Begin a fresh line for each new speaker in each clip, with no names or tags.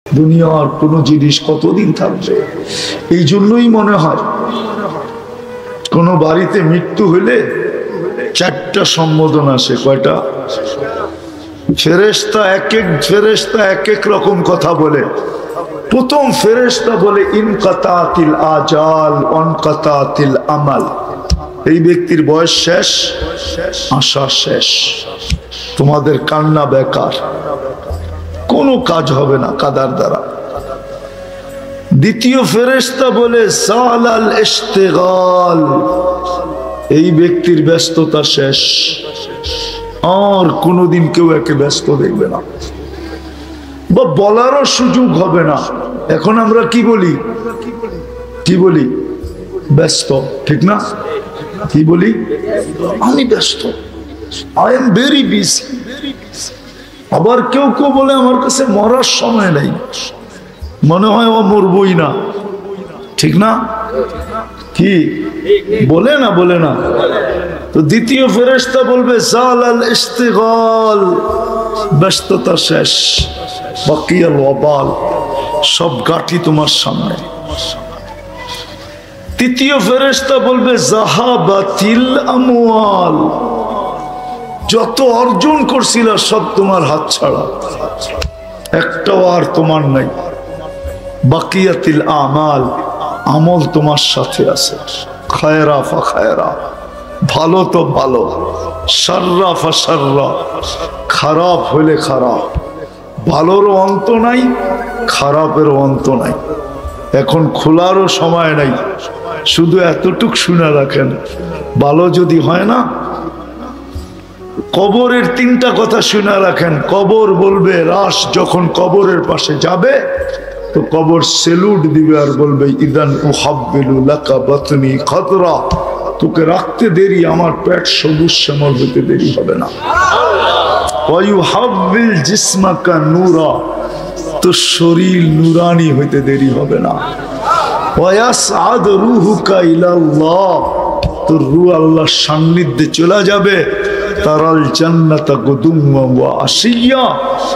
দুনিয়ার কোনো জিনিস কতদিন থাকবে? এই জন্যই মনে হয় কোন বাড়িতে মৃত্যু হলে চারটা সম্বোধন আসে। কয়টা? ফেরেশতা এক এক রকম কথা বলে। প্রথম ফেরেশতা বলে ইনকাতাতিল আজাল অনকাতাতিল আমাল, এই ব্যক্তির বয়স শেষ, আশা শেষ, তোমাদের কান্না বেকার, কোনো কাজ হবে না কাদার দ্বারা। দ্বিতীয় ফেরেশতা বলে সালাল ইশতিগাল, এই ব্যক্তির ব্যস্ততা শেষ, আর কোনোদিন কেউ একে ব্যস্ত দেখবে না বা বলারও সুযোগ হবে না। এখন আমরা কি বলি? ব্যস্ত, ঠিক না? কি বলি? আমি ব্যস্ত, আই এম ভেরি বিজি। আবার কেউ কেউ বলে আমার কাছে মরার সময় নেই, মনে হয় ও মরবই না, ঠিক না? কি বলে না? তো দ্বিতীয় ফেরেশতা বলবে জালাল ইশতিগাল, ব্যস্ততা শেষ, বাকিয়াল ওয়াবাল, সব গাঠি তোমার সামনে। তৃতীয় ফেরেশতা বলবে জাহাবাতিল আমওয়াল, যত অর্জন করছিল সব তোমার হাত ছাড়া, একটাও আর তোমার নাই। বাকিয়াতিল আমাল, আমল তোমার সাথে আছে। খায়রা ফা খায়রা, ভালো তো ভালো, শাররা ফা শাররা, খারাপ হইলে খারাপ। ভালোরও অন্ত নাই, খারাপেরও অন্ত নাই। এখন খোলারও সময় নাই, শুধু এতটুক শুনে রাখেন, ভালো যদি হয় না, কবরের তিনটা কথা শুনে রাখেন। কবর বলবে, রাস যখন কবরের পাশে যাবে তো কবর সেলুট দিবে আর বলবে ইদান উহাব্বিলু লাকা বাতনি খাতরা, তোকে রাখতে দেরি, আমার পেট সবুজ শ্যামল হতে দেরি হবে না। ওয়ায়ুহাব্বিল জিসমাকা নূরা, তো শরীর নুরানি হইতে দেরি হবে না। ওয়ায়াসআদ রূহুকা ইলাল্লাহ, তোর রূহ আল্লাহর সান্নিধ্যে চলে যাবে। তারাল জান্নাতা গুদুম্মা ওয়া আশিয়া,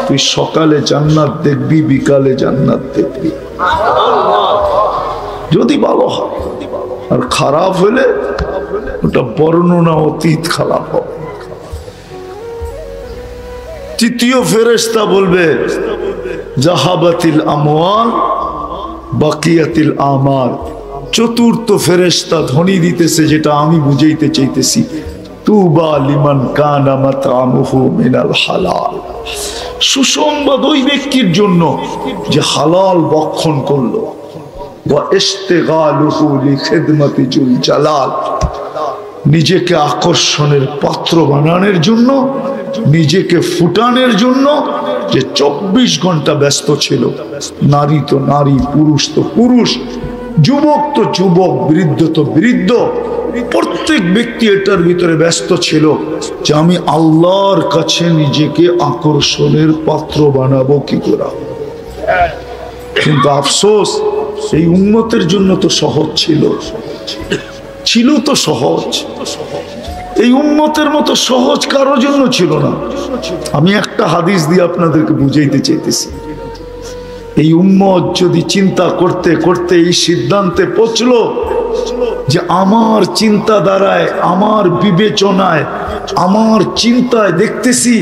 তুই সকালে জান্নাত দেখবি, বিকালে জান্নাত দেখবি, যদি ভালো হয়। আর খারাপ হলে ওটা বর্ণনা অতীত খারাপ হবে। তৃতীয় ফেরেশতা বলবে জাহাবাতিল আমওয়াল বাকিয়াতিল আমাল। চতুর্থ ফেরেশতা ধ্বনি দিতেছে, যেটা আমি বুঝাইতে চাইতেছি, তুবা লিমান কানা মাতআমুহু মিনাল হালাল, সুসংবাদ ওই ব্যক্তির জন্য যে হালাল ভক্ষণ করলো। ওয়া ইশতিগালুহু লিখিদমাতি জুল জালাল, নিজেকে আকর্ষণের পাত্র বানানোর জন্য, নিজেকে ফুটানোর জন্য যে 24 ঘন্টা ব্যস্ত ছিল। নারী তো নারী, পুরুষ তো পুরুষ, যুবক তো যুবক, বৃদ্ধ তো বৃদ্ধ, প্রত্যেক ব্যক্তি এটার ভিতরে ব্যস্ত ছিল যে আমি আল্লাহর কাছে নিজেকে আকর্ষণের পাত্র বানাবো কি করে। কিন্তু আফসোস, এই উম্মতের জন্য তো সহজ ছিল তো সহজ, এই উম্মতের মতো সহজ কারোর জন্য ছিল না। আমি একটা হাদিস দিয়ে আপনাদেরকে বুঝাইতে চাইতেছি। এই উম্মত যদি চিন্তা করতে করতে এই সিদ্ধান্তে পৌঁছলো যে আমার চিন্তা দ্বারায়, আমার বিবেচনায়, আমার চিন্তায় দেখতেছি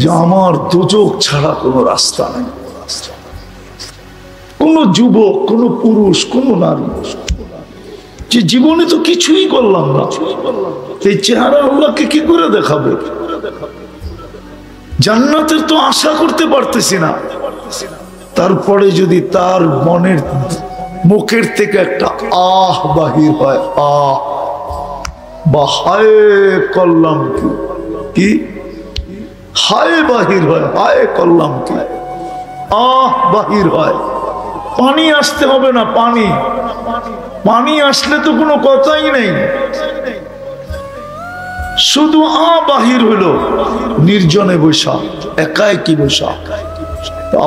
যে আমার দোজখ ছাড়া কোনো রাস্তা নেই। কোন যুবক, কোন পুরুষ, কোন নারী যে জীবনে তো কিছুই করলাম না, এই চেহারা আল্লাহকে কি করে দেখাবে? জান্নাতের তো আশা করতে পারতেছি না। তারপরে যদি তার মনের মুখের থেকে একটা আহ বাহির হয়, আহ বা হায় করলাম কি, হায় বাহির হয়, হায় করলাম কি, আহ বাহির হয়। পানি আসতে হবে না, পানি আসলে তো কোনো কথাই নেই, শুধু বাহির হইল, নির্জনে বৈশা, একাই কি বৈশা।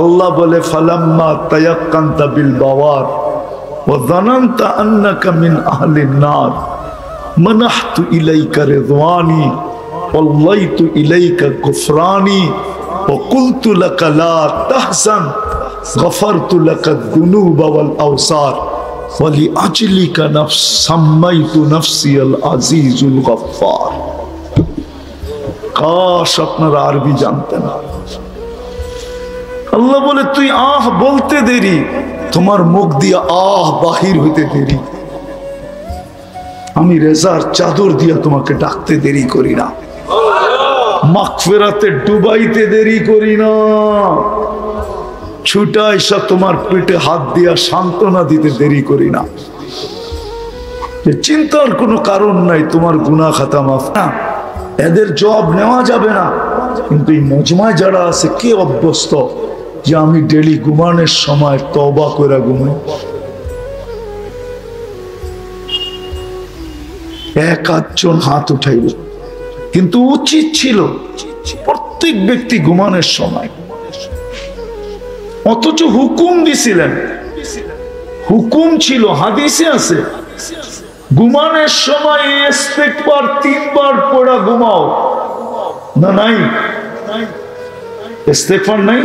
আল্লাহ বলে ফালাম্মা তায়াক্কানতা বিল বাওয়ার ওয়া যানানতা আন্নাকা মিন আহলিন নার মানাহতু ইলাইকা রিদওয়ানি ওয়াল্লাইতু ইলাইকা গুফরানি ওয়া কুলতু লাকা লা তাহজান গফারতু লাকা যুনুবা ওয়াল আওসার ওয়া লিআজলিকা সাম্মাইতু নাফসি আল আজিজুল গফফার। কাশ আপনারা আরবি জানতেন। আল্লাহ বলে তুই আহ বলতে দেরি, তোমার মুখ দিয়ে আহ বাহির হইতে দেরি, আমি রেজার চাদর দিয়ে তোমাকে ডাকতে দেরি করি না, মাগফিরাতে ডুবাইতে দেরি করি না, ছুটা এসে তোমার পেটে হাত দিয়া সান্ত্বনা দিতে দেরি করি না। চিন্তার কোনো কারণ নাই, তোমার গুনাহ খাতা মাফ না, এদের জবাব নেওয়া যাবে না। কিন্তু এই মজমায় যারা আছে, কে অভ্যস্ত যে আমি ডেলি ঘুমানোর সময় তওবা করে ঘুমাই? এক আধজন হাত উঠাইল, কিন্তু উচিত ছিল প্রত্যেক ব্যক্তি ঘুমানোর সময়। অথচ হুকুম দিছিলেন, হুকুম ছিল, হাদিসে আছে, ঘুমানোর সময় ইস্তেগফার 3 বার পড়া ঘুমাও। না নাই ইস্তেগফার নাই?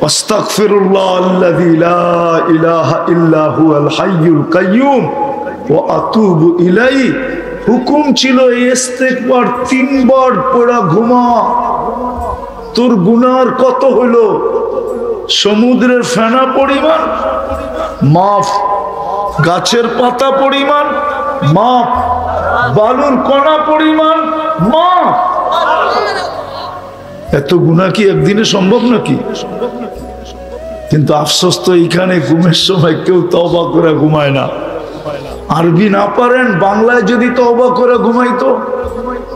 আস্তাগফিরুল্লাহ আল্লাযী লা ইলাহা ইল্লা হুয়াল হাইয়ুল কাইয়্যুম ওয়া আতুবু ইলাইহি। হুকুম ছিল ইস্তেগফার 3 বার পড়া ঘুমা। তোর গুনার কত হলো? সমুদ্রের ফেনা পরিমাণ মাফ, গাছের পাতা পরিমাণ মাফ, বালুর কণা পরিমাণ মাফ। এত গুনাহ কি একদিনে সম্ভব নাকি? কিন্তু আফসোস তো এখানে ঘুমের সময় কেউ তওবা করে ঘুমায় না। আরবি না পারেন, বাংলায় যদি তওবা করে ঘুমাইতো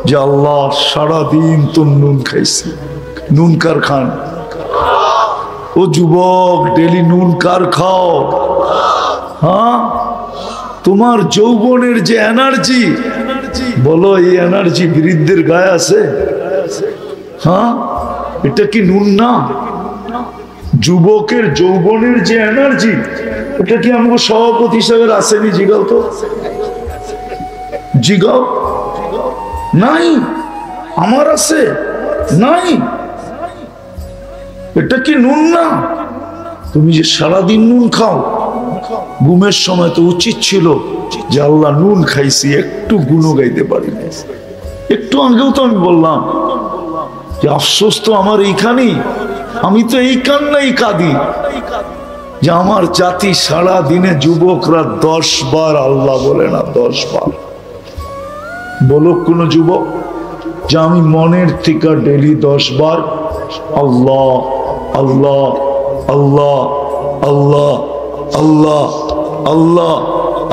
যে আল্লাহ সারাদিন তো নুন খাইছি, নুন কার খান? ও যুবক, ডেলি নুন কার খাও? হ্যাঁ, তোমার যৌবনের যে এনার্জি, বলো এই এনার্জি বৃদ্ধের গায়ে আছে? হ্যাঁ, এটা কি নুন না? যুবকের যৌবনের যে এনার্জি, এটা কি আমাকে সভাপতি হিসাবে আসেনি? জিগাও তো, জিগাও। নাই, আমার আছে নাই? এটা কি নুন না? তুমি যে সারাদিন নুন খাও, ঘুমের সময় তো উচিত ছিল যে আল্লাহ নুন খাইছি, একটু গুণ গাইতে পারি না। একটু আগেও তো আমি বললাম যে আফসোস তো আমার এইখানেই, আমি তো এই কান্নাই কাঁদি যে আমার জাতি সারা দিনে যুবকরা 10 বার আল্লাহ বলে না, 10 বার। বলো কোন যুবক যে আমি মনের থেকে ডেলি 10 বার আল্লাহ আল্লাহ আল্লাহ আল্লাহ আল্লাহ আল্লাহ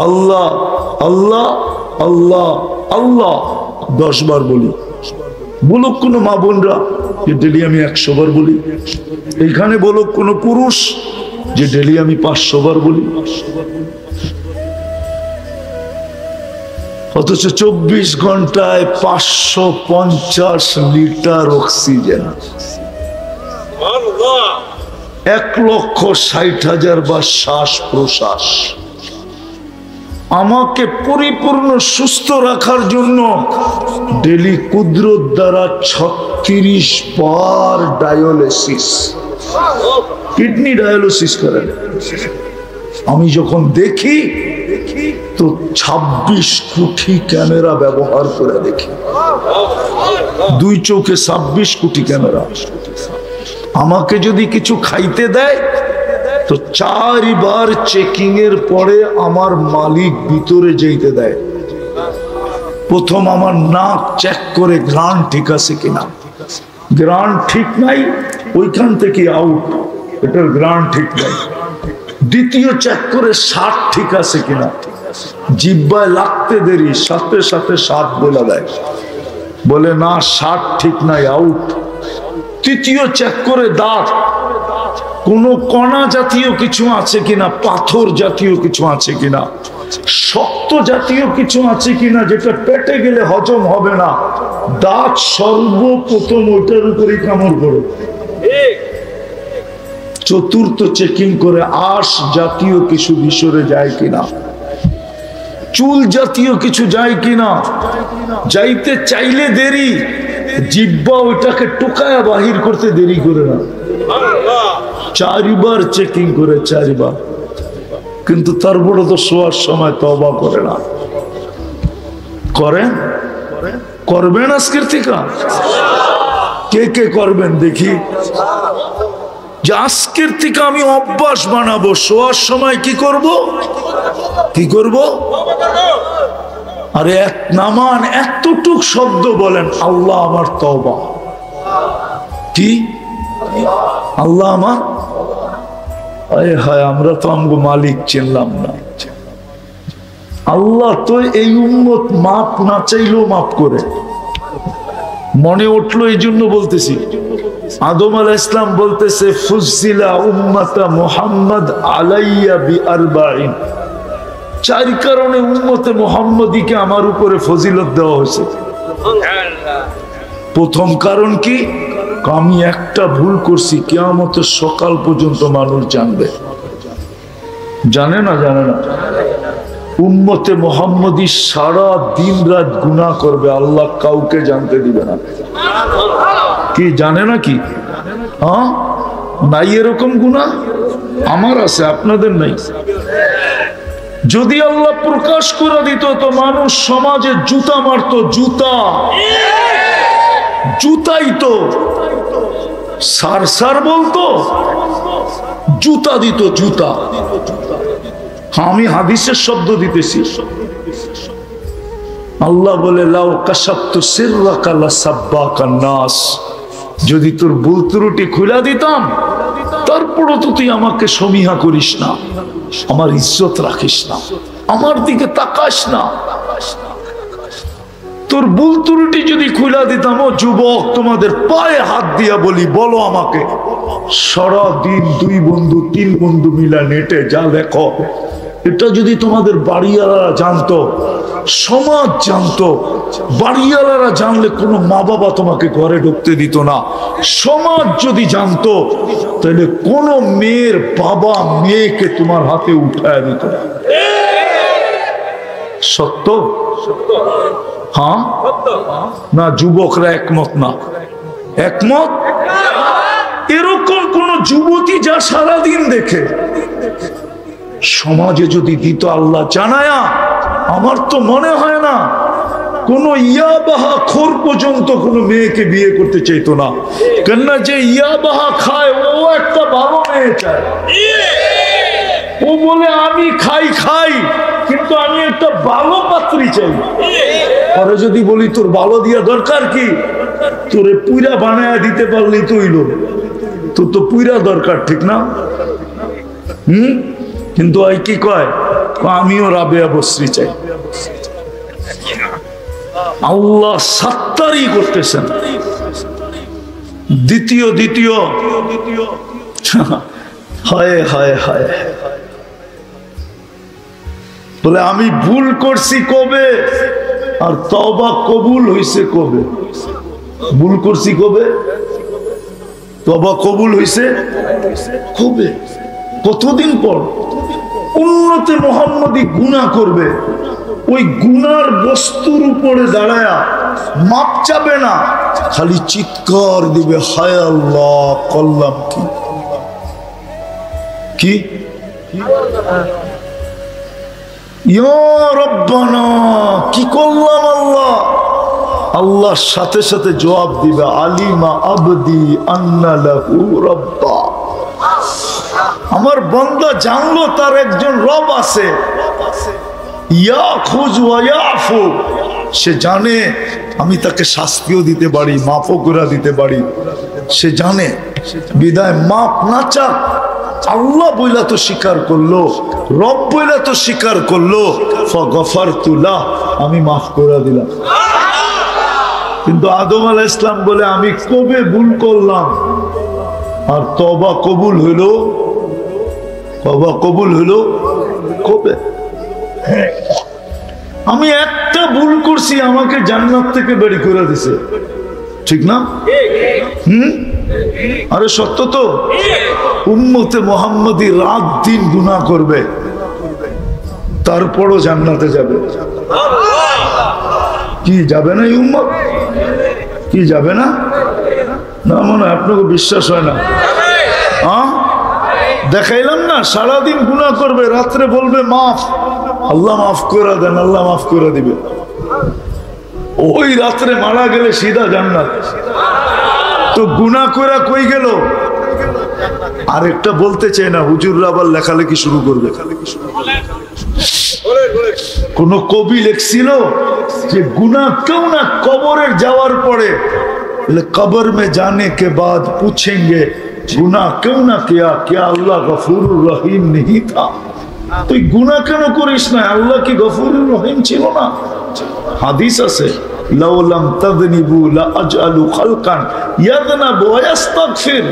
আল্লাহ আল্লাহ আল্লাহ আল্লাহ 10 বার বলি? বলো কোন মা বোনরা যে ডেলি আমি 100 বার বলি? এইখানে বলো কোন পুরুষ যে ডেলি আমি 500 বার বলি? অথচ 24 ঘন্টায় 550 লিটার অক্সিজেন, 1,60,000 বার শ্বাস প্রশ্বাস। আমাকে পরিপূর্ণ সুস্থ রাখার জন্য ডেলি কুদরত দ্বারা 36 বার ডায়ালিসিস, কিডনি ডায়ালিসিস করেন। আমি যখন দেখি তো 26 কোটি ক্যামেরা ব্যবহার করে দেখি, 2 চোখে 26 কোটি ক্যামেরা। আমাকে যদি কিছু খাইতে দেয় তো 4 বার চেকিং এর পরে আমার মালিক ভিতরে যেতে দেয়। প্রথম আমার নাক চেক করে গ্রান ঠিক আছে কিনা, গ্রান ঠিক নাই ওইখান থেকে আউট, এটার গ্রান ঠিক নাই। দ্বিতীয় চেক করে স্বাদ ঠিক আছে কিনা, জিহ্বায় লাগতে দেরি, সাথে সাথে স্বাদ বলে দেয়, বলে না স্বাদ ঠিক নাই, আউট। তৃতীয় চেক করে দাঁত, কোন কণা জাতীয় কিছু আছে কিনা, পাথর জাতীয় কিছু আছে কিনা, শক্ত জাতীয় কিছু আছে কিনা যেটা পেটে গেলে হজম হবে না। দাঁত সর্বপ্রথম ওইটার উপরে কামড় করো। চতুর্থ চেকিং করে আঁশ জাতীয় কিছু ভিতরে যায় কিনা, চুল জাতীয় কিছু যায় কিনা। যাইতে চাইলে দেরি, জিহ্বা ওইটাকে টুকায়া বাহির করতে দেরি করে না। 4 বার চেকিং করে, 4 বার, কিন্তু তারপরে তো শোয়ার সময় তওবা করে না। করেন? করবেন আজকের থেকে? কে কে করবেন দেখি? যে আজকের থেকে আমি অভ্যাস বানাবো, শোয়ার সময় কি করব? কি করব? আরে এক নামান এতটুক শব্দ বলেন, আল্লাহ আমার তওবা। কি? আল্লাহ আমার, আরে হায়, আমরা তো আমগো মালিক চিনলাম না। আল্লাহ তো এই উম্মত মাপ না চাইলেও মাপ করে। মনে উঠলো এই জন্য বলতেছি। আদম আলাইহিস সালাম বলতেছে, ফুজিলা উম্মাতা মুহাম্মদ আলাইয়া বি40। 4 কারণে উম্মতে মুহাম্মদীকে আমার উপরে ফজিলত দেওয়া হয়েছে। প্রথম কারণ কি? আমি একটা ভুল করছি, কিয়ামতের সকাল পর্যন্ত মানুষ জানবে। জানে না? জানে না? উম্মতে মুহাম্মদী সারা দিন রাত গুনাহ করবে, আল্লাহ কাউকে জানতে দিবে না। কি জানে না? কি হ্যাঁ নাই এরকম গুনাহ? আমার আছে, আপনাদের নাই। যদি আল্লাহ প্রকাশ করে দিত তো মানুষ সমাজে জুতা মারতো, জুতা, জুতাই তো সার সার বলতো, জুতা দিত, জুতা। আমি হাদিসের শব্দ দিতেছি। আল্লাহ বলে, লাউ কাশাফতু সিররাকা লাসাব্বাকান নাস, যদি তোর ভুল ত্রুটি খুলে দিতাম তারপরও তো তুই আমাকে সমীহা করিস না, আমার ইজ্জত রাখিস না, আমার দিকে তাকাস না। তোর ভুল ত্রুটি যদি খুলে দিতাম, ও যুবক, তোমাদের পায়ে হাত দিয়া বলি, বলো আমাকে, সারাদিন 2 বন্ধু 3 বন্ধু মিলা নেটে যা দেখো, এটা যদি তোমাদের বাড়িওয়ালারা জানতো, সমাজ জানতো, বাড়িওয়ালারা জানলে কোনো মা বাবা তোমাকে ঘরে ঢুকতে দিত না। সমাজ যদি জানতো, তাহলে কোনো মেয়ের বাবা মেয়েকে তোমার হাতে উঠায় দিত না। সত্য? হ্যাঁ না? যুবকরা একমত না? একমত? এরকম কোন যুবতী যা সারাদিন দেখে, সমাজে যদি দিত আল্লাহ জানায়া, আমার তো মনে হয় না কোন ইয়াবাহা খোর পর্যন্ত কোন মেয়েকে বিয়ে করতে চাইতো না। কেননা যে ইয়াবাহা খায় ও একটা ভালো মেয়ে চায়। ও বলে, আমি খাই খাই, কিন্তু আমি একটা ভালো পাত্রী চাই। পরে যদি বলি, তোর ভালো দিয়া দরকার কি? তোরে পুইরা বানায়া দিতে পারলি তো হইল, তোর তো পুইরা দরকার, ঠিক না? কিন্তু ওই কি কয়, আমিও রাবেয়া বসরি চাই। আল্লাহ সাত্তারি করতেছেন। দ্বিতীয় হায় হায় হায়, বলে আমি ভুল করছি কবে, আর তওবা কবুল হইছে কবে? ভুল করছি কবে, তওবা কবুল হইছে কবে? কতদিন পর? উম্মতে মুহাম্মদী গুনাহ করবে, ওই গুনার বস্তুর উপরে দাঁড়ায়া মাপ চাবে না, খালি চিৎকার দিবে, হায় আল্লাহ করলাম কি? ইয়া রব্বানা, কি করলাম আল্লাহ? আল্লাহর সাথে সাথে জবাব দিবে, আলিমা আবদি আন্না লাহু রাব্বা। আমার বান্দা জানলো তার একজন রব আছে। ইয়াখুজ ওয়া ইয়াফু, সে জানে আমি তাকে শাস্তিও দিতে পারি, মাফও করে দিতে পারি, সে জানে। বিদায় মাপ না চাক, আল্লাহ বইলা তো স্বীকার করলো, রব বইলা তো স্বীকার করলো, ফাগফারতু লাহ, আমি মাফ করে দিলাম। কিন্তু আদম আলাইহিস সালাম বলে, আমি কবে ভুল করলাম? আর তওবা কবুল হইল, তওবা কবুল হইল কবে? আমি একটা ভুল করছি, আমাকে জান্নাত থেকে বের করে দিছে, ঠিক না? আরে সত্য তো। উম্মতে মুহাম্মদী রাত দিন গুনাহ করবে, তারপরও জান্নাতে যাবে। কি যাবে না? এই উম্মত কি যাবে না? না মনে হয় আপনাকে বিশ্বাস হয় না? দেখাইলাম না, সারাদিন গুনাহ করবে, রাত্রে বলবে মাফ, আল্লাহ মাফ করে দেন, আল্লাহ মাফ করে দিবে। ওই রাত্রে মারা গেলে সিধা জান্নাত। তো গুনাহ করে কই গেল? আরেকটা বলতে চাই না, হুজুররা আবার লেখালেখি শুরু করবে। কোন কবি লিখছিল যে গুনাহ কেউ না কবরের যাওয়ার পরে, কবর মে জানে কে বাদ পুছেঙ্গে গুনাহ কেউ না কিয়া, क्या अल्लाह गफूरुर रहीम नहीं था। তুই গুনাহ কেন করিস না? আল্লাহ কি গফুরুর রহিম ছিল না? হাদিস আছে, লাউ লাম তাযনিবু লা আজআলু খালকান ইয়াযনাবু ওয়া ইস্তাগফির।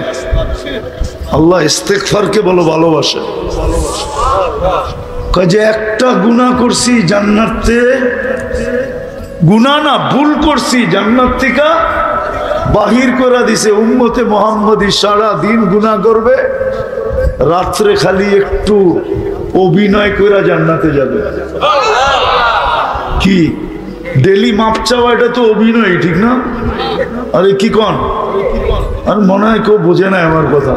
আল্লাহ ইস্তিগফারকে বলো ভালোবাসে। কাজে একটা গুনাহ করছি জান্নাতে, গুনাহ না ভুল করছি, জান্নাত থেকে বাহির করে দিছে। উম্মতে মুহাম্মদী সারা দিন গুনাহ করবে, রাত্রে খালি একটু অভিনয় করে জান্নাতে যাবে। কি ডেলি মাপ চাওয়া, এটা তো অভিনয়, ঠিক না? আরে কি কন, আর মনে হয় কেউ বোঝে না আমার কথা।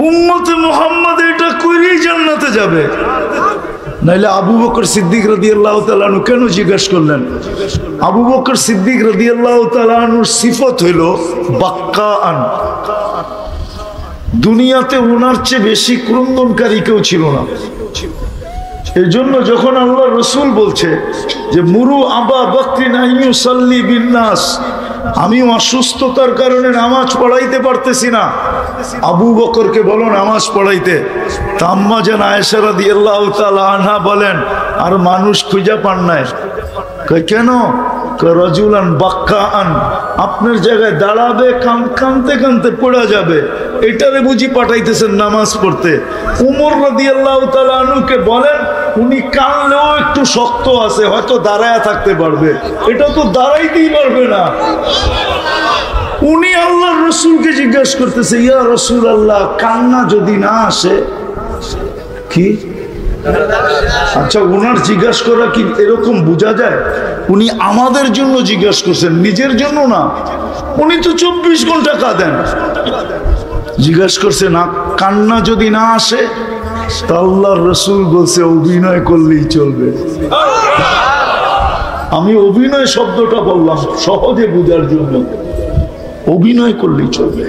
উম্মতে মুহাম্মদ এটা করেই জান্নাতে যাবে। নাইলে আবু বকর সিদ্দিক রাদিয়াল্লাহু তাআলা আনহু কেন জিজ্ঞেস করলেন? আবু বকর সিদ্দিক রাদিয়াল্লাহু তাআলা আনহুর সিফত হইল বাক্কাআন। দুনিয়াতে ওনার চেয়ে বেশি ক্রন্দনকারী কেউ ছিল না। এই জন্য যখন আল্লাহ রসুল বলছে যে মুরু আবা বকরিন আন ইউসাল্লি বিন্নাস, আমি অসুস্থতার কারণে নামাজ পড়াইতে পারতেছি না, আবু বকরকে বলো নামাজ পড়াইতে। আম্মা জান আয়েশা রাদিয়াল্লাহু তাআলা আনহা বলেন, আর মানুষ খুঁজে পান নাই। কেন? রাজুলান বাক্কাআন, আপনার জায়গায় দাঁড়াবে, কাঁদতে কাঁদতে পড়া যাবে, এটারে বুঝি পাঠাইতেছেন নামাজ পড়তে। উমর রাদিয়াল্লাহু তাআলা আনহুকে বলেন, উনি কানলেও একটু শক্ত আছে, হয়তো দাঁড়ায় থাকতে পারবে, এটা তো দাঁড়াইতেই পারবে না। উনি আল্লাহর রসুলকে জিজ্ঞাসা করতেছে, ইয়া রাসূলুল্লাহ, কান্না যদি না আসে কি? আচ্ছা, ওনার জিজ্ঞাসা করা কি এরকম বোঝা যায়? উনি আমাদের জন্য জিজ্ঞাসা করছেন, নিজের জন্য না। উনি তো 24 ঘন্টা কাঁদেন। জিজ্ঞাসা করছে না, কান্না যদি না আসে, তা আল্লাহর রসুল বলছে অভিনয় করলেই চলবে। আমি অভিনয় শব্দটা বললাম সহজে বোঝার জন্য, অভিনয় করলেই চলবে।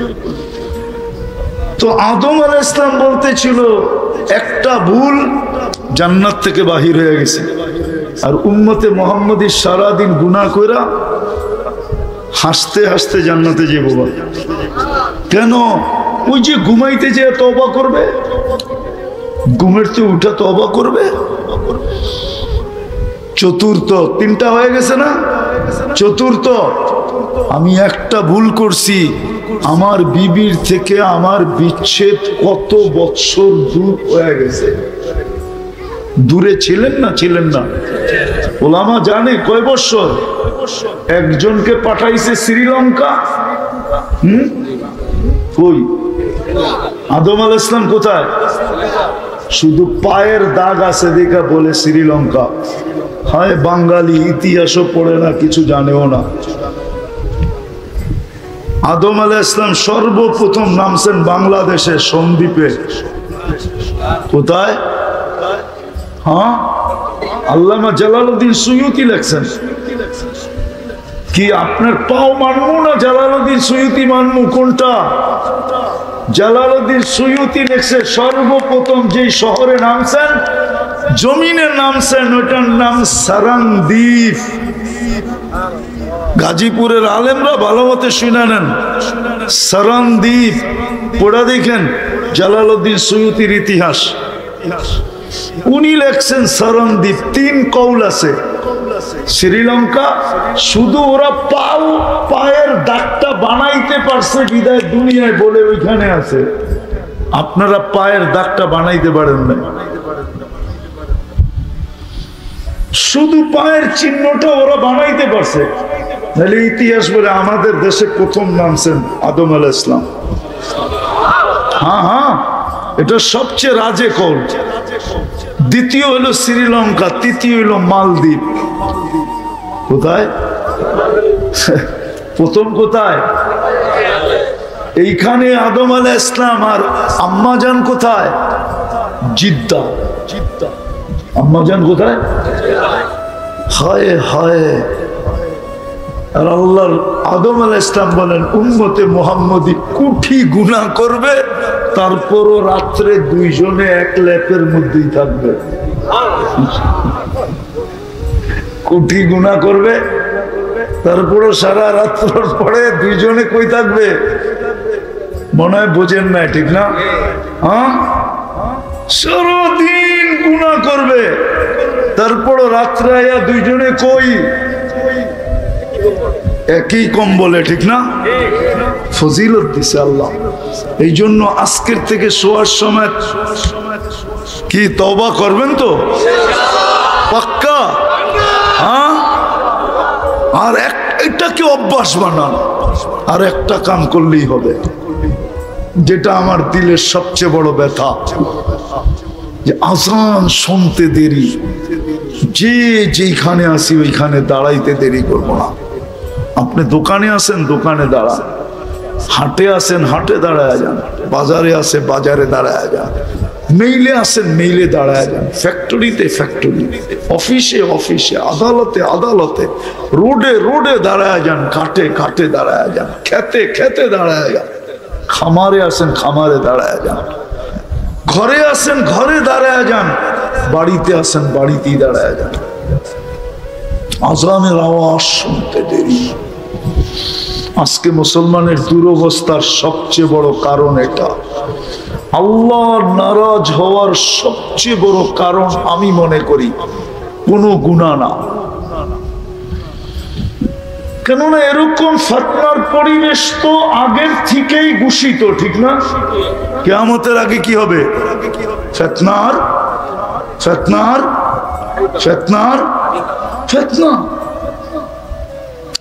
তো আদম আলাইহিস সালাম বলতেছিল একটা ভুল জান্নাত থেকে বাহির হয়ে গেছে, আর উম্মতে মুহাম্মদী সারাদিন গুনাহ কইরা হাসতে হাসতে জান্নাতে যাবো। কেন? ওই যে ঘুমাইতে যে তওবা করবে, ঘুমের তো উঠা তওবা করবে। চতুর্থ, তিনটা হয়ে গেছে না? চতুর্থ, আমি একটা ভুল করছি, আমার বিবির থেকে আমার বিচ্ছেদ কত বৎসর দূর হয়ে গেছে। দূরে ছিলেন না? ছিলেন না? ওলামা জানে কয় বৎসর? একজনকে পাঠাইছে শ্রীলঙ্কা। কই? আদম আলাইহিস সালাম কোথায়? শুধু পায়ের দাগ আছে দেখা বলে শ্রীলঙ্কা। হায় বাঙালি, ইতিহাসও পড়ে না, কিছু জানেও না। আদম আলাইহিস সালাম সর্বপ্রথম নামছেন বাংলাদেশের সন্দ্বীপে। কোথায়? হ্যাঁ, আল্লামা জালালউদ্দিন সুয়ুতি লেখছেন। কি আপনার পাও মানবো না জালালউদ্দিন সুয়ুতি মানবো? কোনটা? জালালউদ্দিন সুয়ুতি লেখছে সর্বপ্রথম যেই শহরে নামছেন, জমিনে নামছেন, ওটার নাম সারাংদ্বীপ। গাজীপুরের আলেমরা ভালো মতে শুনে নেন, সারাংদ্বীপ পড়া দেখেন জালালউদ্দিন সুয়ুতির ইতিহাস। উনি লেখছেন সারাংদ্বীপ। 3 কৌল আছে। শ্রীলঙ্কা শুধু ওরা পায়ের দাগটা বানাইতে পারছে বিদায় দুনিয়ায় বলে ওইখানে আছে। আপনারা পায়ের দাগটা বানাইতে পারেন না, শুধু পায়ের চিহ্নটা ওরা বানাইতে পারছে। তাহলে ইতিহাস বলে আমাদের দেশে প্রথম নামছেন আদম আলাইহিস সালাম। হ্যাঁ হ্যাঁ, এটা সবচেয়ে রাজে কৌল। দ্বিতীয় হলো শ্রীলঙ্কা, তৃতীয় হলো মালদ্বীপ। কোথায়? প্রথম কোথায়? এইখানে আদম আলাইহিস সালাম আর আম্মা জান কোথায়? জিদ্দা। আম্মা জান কোথায়? হায় হায়। আর আল্লাহর আদম আলাইহিস সালাম বলেন উম্মতে মুহাম্মদী কোটি গুনাহ করবে, তারপরও রাত্রে দুইজনে এক লেপের মধ্যেই থাকবে। কোটি গুনাহ করবে, তারপরও সারা রাত্র পরে দুইজনে কই থাকবে? মনে হয় বোঝেন না, ঠিক না? হ্যাঁ, সারাদিন গুনাহ করবে, তারপরও রাত্রে আয়া দুইজনে কই? একই কম্বলে, ঠিক না? ফজিলত দিছে আল্লাহ। এই জন্য আজকের থেকে শোয়ার সময় কি তওবা করবেন তো? পাক্কা? হ্যাঁ। আর এটাকে অভ্যাস বানান। আর একটা কাম করলেই হবে, যেটা আমার দিলের সবচেয়ে বড় ব্যথা, যে আজান শুনতে দেরি, যেখানে আসি ওইখানে দাঁড়াইতে দেরি করব না। আপনি দোকানে আসেন, দোকানে দাঁড়ান। হাটে আসেন, হাটে দাঁড়ায় যান। বাজারে আসে, বাজারে দাঁড়ায় যান। মেইলে আসেন, মেইলে দাঁড়ায় যান। ফ্যাক্টরিতে, ফ্যাক্টরিতে, অফিসে, অফিসে, আদালতে, আদালতে, রোডে, রোডে দাঁড়ায় যান। ঘাটে, ঘাটে দাঁড়ায় যান। খেতে, খেতে দাঁড়ায় যান। খামারে আসেন, খামারে দাঁড়ায় যান। ঘরে আসেন, ঘরে দাঁড়ায় যান। বাড়িতে আসেন, বাড়িতেই দাঁড়ায় যান। আজানের আওয়াজ শুনতে দেরি। আজকে মুসলমানের দুরবস্থার সবচেয়ে বড় কারণ এটা। আল্লাহর নারাজ হওয়ার সবচেয়ে বড় কারণ আমি মনে করি কোনো গুনাহ না। কেননা এরকম ফিতনার পরিবেশ তো আগের থেকেই ঘোষিত, ঠিক না? কিয়ামতের আগে কি হবে? ফিতনার, ফিতনার, ফিতনার, ফিতনা।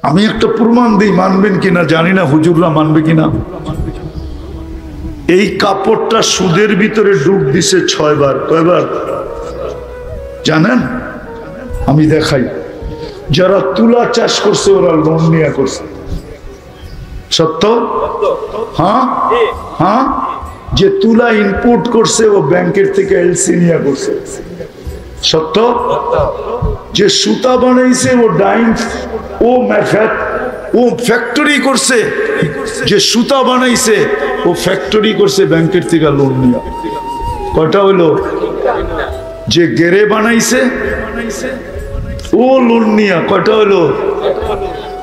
আমি একটা প্রমাণ দিই, মানবেন কিনা জানি না, হুজুররা মানবে কিনা। এই কাপড়টা সুদের ভিতরে ডুব দিছে 6 বার। কয়বার জানেন? আমি দেখাই। যারা তুলা চাষ করছে ওরা লোন নিয়ে করছে। সত্য? হ্যাঁ হ্যাঁ। যে তুলা ইম্পোর্ট করছে ও ব্যাংকের থেকে এলসি নিয়ে করছে। সত্য? যে সুতা বানাইছে ও ডাইং, ও ফ্যাক্টরি করছে। যে সুতা বানাইছে ও ফ্যাক্টরি করছে ব্যাংকের থেকে লোন নিয়ে। কয়টা হইলো? যে গেরে বানাইছে ও লোন নিয়ে। কয়টা হইলো?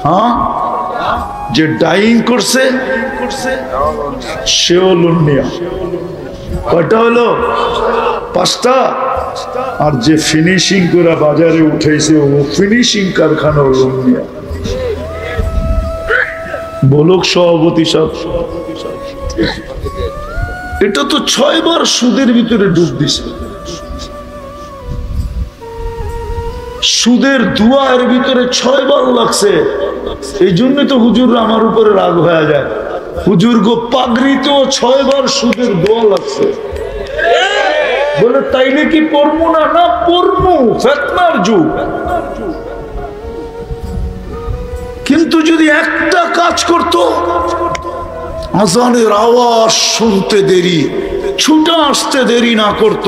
হ্যাঁ। যে ডাইং করছে সেও লোন নিয়ে। কয়টা হইলো? 5টা। আর যে ফিনিশিং করে বাজারে উঠেছে ও ফিনিশিং কারখানা লোন নিয়ে। বলুক সভাপতি সাহেব, এটা তো 6 বার সুদের ভিতরে ডুব দিছে। সুদের দুয়ার ভিতরে 6 বার লাগছে। এই জন্য তো হুজুররা আমার উপরে রাগ হয়ে যায়। হুজুর গো পাগড়িতেও 6 বার সুদের দোয়া লাগছে। বলে তাইলে কি পড়বো না? না পড়বো, ফিতনার যুগ। কিন্তু যদি একটা কাজ করত, আজানের আওয়াজ শুনতে দেরি, ছুটে আসতে দেরি না করত,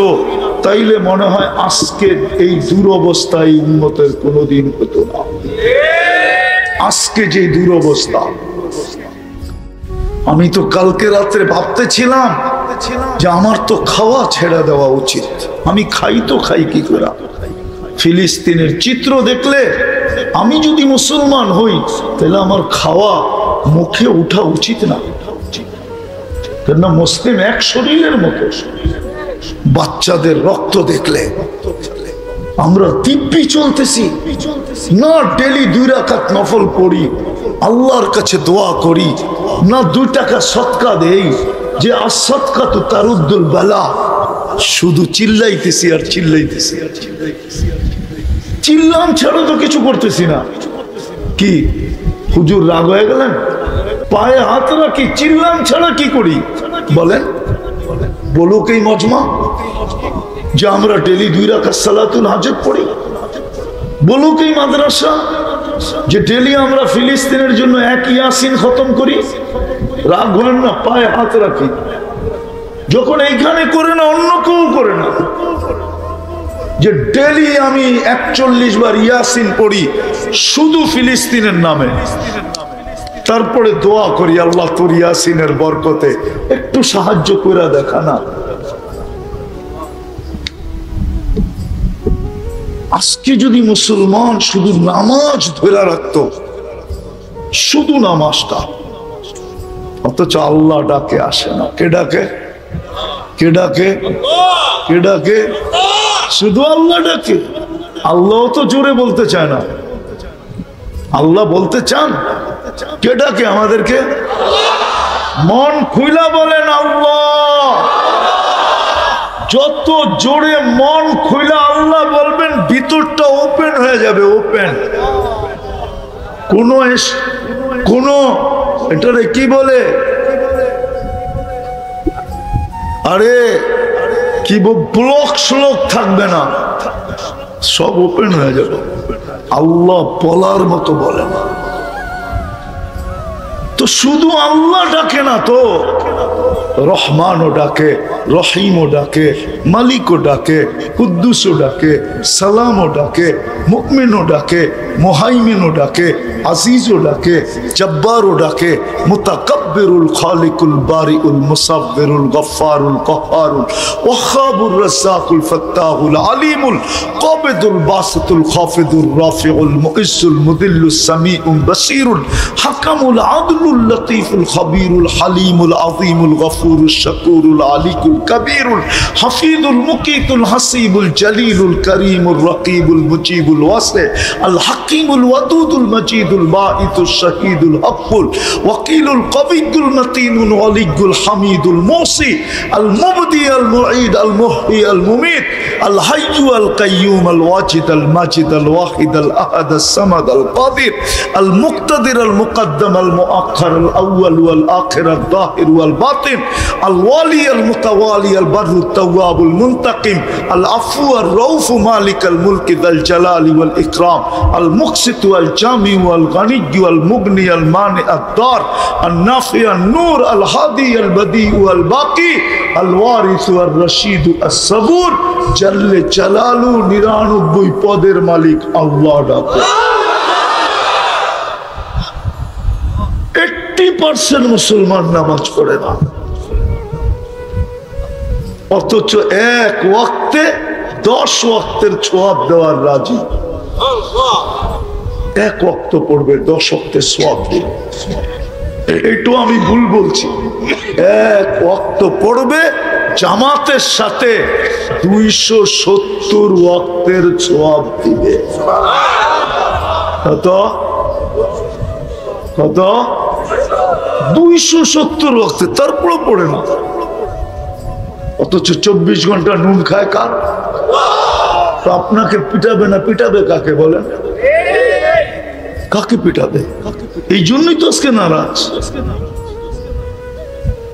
তাইলে মনে হয় আজকে এই দুরবস্থায় উম্মতের কোনোদিন হতো না। আজকে যে দুরবস্থা, আমি তো কালকে রাত্রে ভাবতেছিলাম যে আমার তো খাওয়া ছেড়ে দেওয়া উচিত। আমি খাই তো খাই কি করে? ফিলিস্তিনের চিত্র দেখলে আমি যদি মুসলমান হই তাহলে আমার খাওয়া মুখে উঠা উচিত না। কেন? মুসলিম এক শরীরের মতো। বাচ্চাদের রক্ত দেখলে আমরা দিব্যি চলতেছি না? ডেলি 2 রাকাত নফল পড়ি, আল্লাহর কাছে দোয়া করি না? 2 টাকা সদকা দেই, যে আসদকা তো তারুদ্দুল বালা। শুধু চিল্লাইতেছি আর চিল্লাইতেছি। চিল্লাম ছাড়া তো কিছু করতেছি না। কি হুজুর রাগ হয়ে গেলেন? পায়ে হাত রাখি, চিল্লাম ছাড়া কি করি বলেন? বলুক এই মজমা যে আমরা ডেলি 2 রাকাত সালাতুল হাজত পড়ি। বলুক এই মাদ্রাসা যে ডেলি আমরা ফিলিস্তিনের জন্য 1 ইয়াসিন খতম করি। রাগ হয় না, পায়ে হাত রাখি। যখন এইখানে করে না, অন্য কেউ করে না। যে ডেলি আমি 41 বার ইয়াসিন পড়ি শুধু ফিলিস্তিনের নামে, তারপরে দোয়া করি আল্লাহ তোর ইয়াসিনের বরকতে একটু সাহায্য করে দেখা না। আজকে যদি মুসলমান শুধু নামাজ ধরে রাখতো, শুধু নামাজটা, অথচ আল্লাহ ডাকে আসে না। কে ডাকে? কে ডাকে? কে ডাকে? শুধু আল্লাহ ডাকে। আল্লাহ তো জোরে বলতে চায় না। আল্লাহ বলতে চান? কে ডাকে আমাদেরকে? মন খুইলা বলেন আল্লাহ। যত জোরে মন খুইলা আল্লাহ বলবেন, ভিতরটা ওপেন হয়ে যাবে। ওপেন। কোন এটারে কি বলে, আরে কি ব্লক শ্লোক থাকবে না, সব ওপেন হয়ে যাবে। আল্লাহ বলার মতো বলে না। তো শুধু আল্লাহ ডাকে না, তো রহমানও ডাকে, রহিমও ডাকে, মালিকও ডাকে, কুদ্দুসও ডাকে, সালামও ডাকে, মুমিনও ডাকে, মুহাইমিনও ডাকে, আজিজও ডাকে, জব্বারও ডাকে, মুতাকাব্বিরুল খালিকুল বারিউল মুসাব্বিরুল গফফারুল কহ্হারুল ওয়াহ্হাবুর রাজ্জাকুল ফাত্তাহুল আলিমুল কাবিদুল বাসিতুল খাফিদুর রাফিউল মুইজ্জুল মুদিল্লুস সামিউল বাসীরুল হাকামুল আদলুল লতীফুল খাবীরুল হালিমুল আযীমুল গফুরুশ শাকুরুল আলিকুল কবীরুল হাফিজুল মুকীতুল হাসিবুল জলিলুল করিমুর রকিবুল মুজিবুল ওয়াসি আল হাকিমুল ওয়াদুদুল মজিদুল বাঈতুশ শাহীদুল হকুল ওয়াকিলুল কবিয়ুল মতিনুল ওয়ালিয়ুল হামিদুল মুসি আল মুবদি আল মুঈদ আল মুহয়ি আল মুমীত আল হাইয়্যু আল কাইয়্যুম আল ওয়াজিদ আল মাজিদ আল ওয়াহিদ আল আহাদ আস সামাদ আল কাদির আল মুকতাদির আল মুকদ্দম আল মুআখ্খার আল আউয়াল ওয়াল আখির আল যাহির ওয়াল বাতিন আল ওয়ালি আল মুতাওয়ালি আল বাররু তাওয়াবুল মুনতাকিম আল আফু আর রউফ মালিক আল মুলক যাল জালালি ওয়াল ইকরাম আল মুকসিত ওয়াল জামি ওয়াল গনি ওয়াল মুগনি আল মানি আদ দার আল নাফি আল নূর আল হাদি আল বদি ওয়াল বাকি আল ওয়ারিস ওয়াল রশিদ আস সাবুর জাল্লে জালালু 99 পদের মালিক আল্লাহ ডাকো। 80% মুসলমান নামাজ পড়ে না, অথচ এক ওয়াক্তে 10 ওয়াক্তের সওয়াব দেওয়ার রাজি। এক ওয়াক্ত পড়বে, 10 ওয়াক্তের সওয়াব দিবে। একটু আমি ভুল বলছি? এক ওয়াক্ত পড়বে, জামাতের সাথে 270 ওয়াক্তের সওয়াব দিবে। কত? কত? 270 ওয়াক্তে, তারপরে পড়ে না। অথচ 24 ঘন্টা নুন খায় কার? তো আপনাকে পিটাবে না, পিটাবে কাকে বলেন? কাকে পিটাবে? এই জন্যই তো আজকে নারাজ,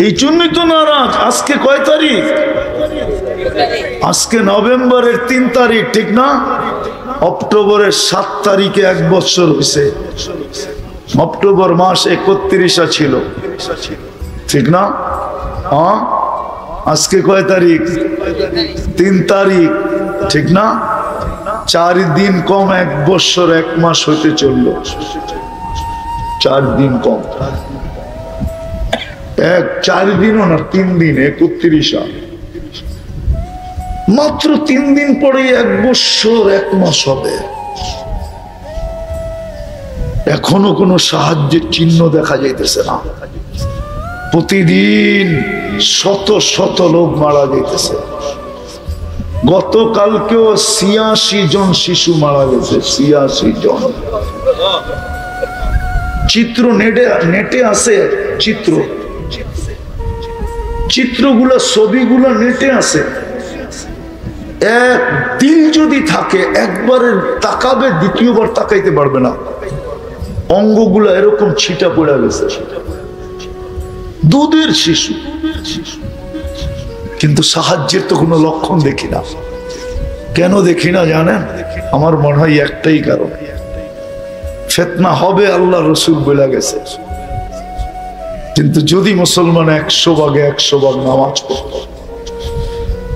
এই জন্যই তো নারাজ। আজকে কয় তারিখ? আজকে নভেম্বরের 3 তারিখ, ঠিক না? অক্টোবরের 7 তারিখে 1 বছর হয়েছে। অক্টোবর মাস 31 ছিল, ঠিক না? হ্যাঁ, আজকে কয় তারিখ? 3 তারিখ, ঠিক না? 4 দিন কম 1 বছর 1 মাস হইতে চললো। 4 দিন কম, 4 দিনও না, 3 দিন, 31 মাত্র 3 দিন পরে 1 বছর 1 মাস হবে। এখনো কোনো সাহায্যের চিহ্ন দেখা যাইতেছে না। প্রতিদিন শত শত লোক মারা যাইতেছে। গতকালকেও 86 জন শিশু মারা গেছে, 86 জন। চিত্র নেটে আছে, চিত্রগুলো, ছবিগুলো নেটে আছে। এক দিল যদি থাকে, একবারে তাকাবে, দ্বিতীয়বার তাকাইতে পারবে না। অঙ্গগুলো এরকম ছিটা পড়ে গেছে, দুধের শিশু। কিন্তু সাহায্যের তো কোনো লক্ষণ দেখি না। কেন দেখি না জানেন? আমার মনে হয় একটাই কারণ, ফিতনা হবে, আল্লাহ রসুল বলে গেছে। কিন্তু যদি মুসলমান 100 ভাগে 100 ভাগ নামাজ পড়ত,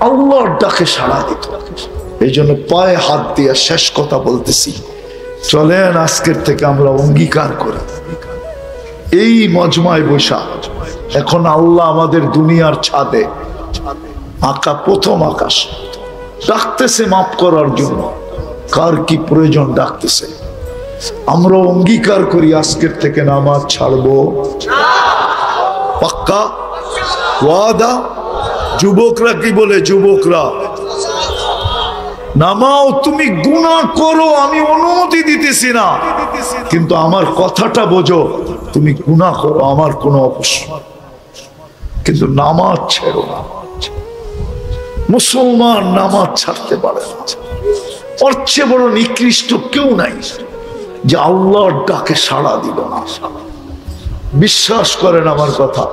আল্লাহর ডাকে সাড়া দিত। এই জন্য পায়ে হাত দিয়ে শেষ কথা বলতেছি, চলেন আজকের থেকে আমরা অঙ্গীকার করি, এই মজমায় বসা এখন আল্লাহ আমাদের দুনিয়ার ছাদে আঁকা প্রথম আকাশ ডাকতেছে মাফ করার জন্য। কার কি প্রয়োজন ডাকতেছে, আমরা অঙ্গীকার করি আজকের থেকে নামাজ ছাড়বো। পাক্কা ওয়াদা? যুবকরা কি বলে? যুবকরা নামাও, তুমি গুনাহ করো, আমি অনুমতি দিতেছি না, কিন্তু আমার কথাটা বোঝো, তুমি গুনাহ করো, আমার কোনো অবশ্য, কিন্তু নামাজ ছেড়ো না। মুসলমান নামাজ ছাড়তে পারে না। ওর চেয়ে বড় নিকৃষ্ট কেউ নাই যে আল্লাহর ডাকে সাড়া দিল না। বিশ্বাস করেন আমার কথা।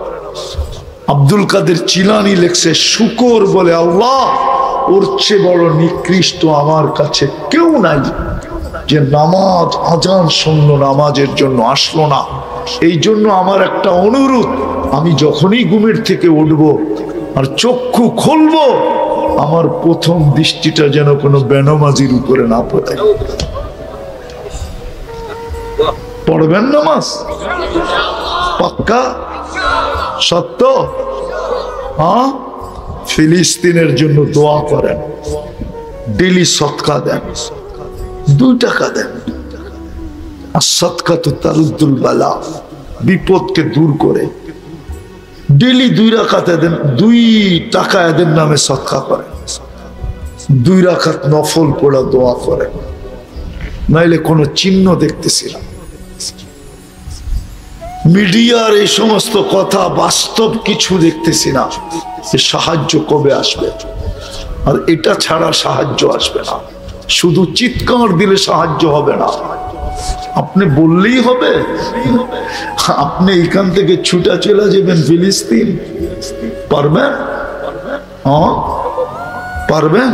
আব্দুল কাদের চিলানি লেখছে, শুকর বলে আল্লাহ, ওর চেয়ে বড় নিকৃষ্ট আমার কাছে কেউ নাই যে নামাজ আজান শুনলো, নামাজের জন্য আসলো না। এই জন্য আমার একটা অনুরোধ, আমি যখনই ঘুমের থেকে উঠবো আর চক্ষু খুলবো, আমার প্রথম দৃষ্টিটা যেন কোনো বেনামাজির উপরে না পড়ে। পড়বেন নামাজ? পাক্কা? সত্য? হ্যাঁ। ফিলিস্তিনের জন্য দোয়া করেন, ডেলি সদকা দেন, 2 টাকা দেন। আর সদকা তো তারুদ্দুল বালা, বিপদকে দূর করে। ডেলি 2 রাকাত দেন, 2 টাকা এদের নামে সদকা করেন, 2 রাকাত নফল পড়া দোয়া করেন। নাইলে কোনো চিহ্ন দেখতেছি না। মিডিয়ার এই সমস্ত কথা, বাস্তব কিছু দেখতেছি না। সাহায্য কবে আসবে? আর এটা ছাড়া সাহায্য আসবে না। শুধু চিৎকার দিলে সাহায্য হবে না, আপনি বললেই হবে। আপনি এখান থেকে ছুটা চলে যাবেন ফিলিস্তিন, পারবেন? হ্যাঁ পারবেন?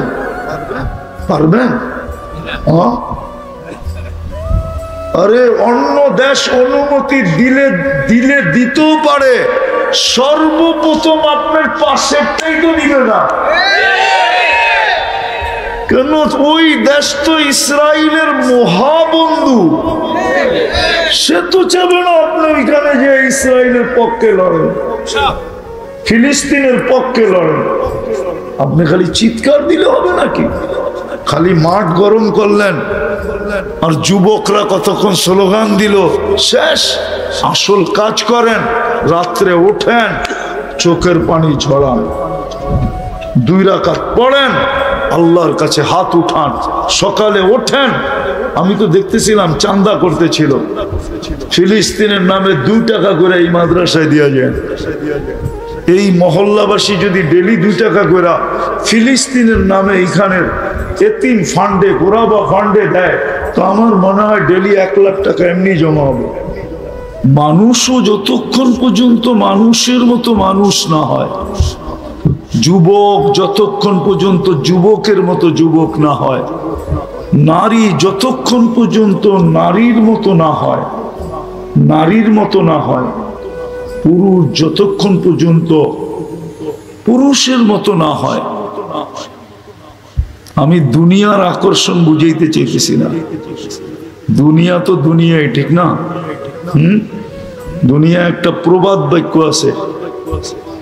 পারবেন? হ্যাঁ। আরে অন্য দেশ অনুমতি দিলে দিতেও পারে, সর্বপ্রথম আপনার পাশেরটাই তো দিবে না। কেন? ওই দেশ তো ইসরায়েলের মহাবন্ধু, সে তো চাবে না আপনি ওইখানে যে ইসরায়েলের পক্ষে লড়েন, ফিলিস্তিনের পক্ষে লড়েন। আপনি খালি চিৎকার দিলে হবে নাকি? খালি মাঠ গরম করলেন আর যুবকরা কতক্ষণ স্লোগান দিল, শেষ। আসল কাজ করেন, রাত্রে ওঠেন, চোখের পানি ঝরান, 2 রাকাত পড়েন, আল্লাহর কাছে হাত উঠান, সকালে ওঠেন। আমি তো দেখতেছিলাম চাঁদা করতেছিল, ফিলিস্তিনের নামে 2 টাকা করে এই মাদ্রাসায় দিয়া যায়। এই মহল্লাবাসী যদি ডেলি 2 টাকা করে ফিলিস্তিনের নামে এইখানের এতিম ফান্ডে, গোরাবা ফান্ডে দেয়, তো আমার মনে হয় ডেলি 1 লাখ টাকা এমনি জমা হবে। মানুষও যতক্ষণ পর্যন্ত মানুষের মতো মানুষ না হয়, যুবক যতক্ষণ পর্যন্ত যুবকের মতো যুবক না হয়, নারী যতক্ষণ পর্যন্ত নারীর মতো না হয়, নারীর মতো না হয়, পুরুষ যতক্ষণ পর্যন্ত পুরুষের মতো না হয়। আমি দুনিয়ার আকর্ষণ বুঝাইতে চাইতেছি না। দুনিয়া তো দুনিয়াই, ঠিক না? দুনিয়া একটা প্রবাদ বাক্য আছে,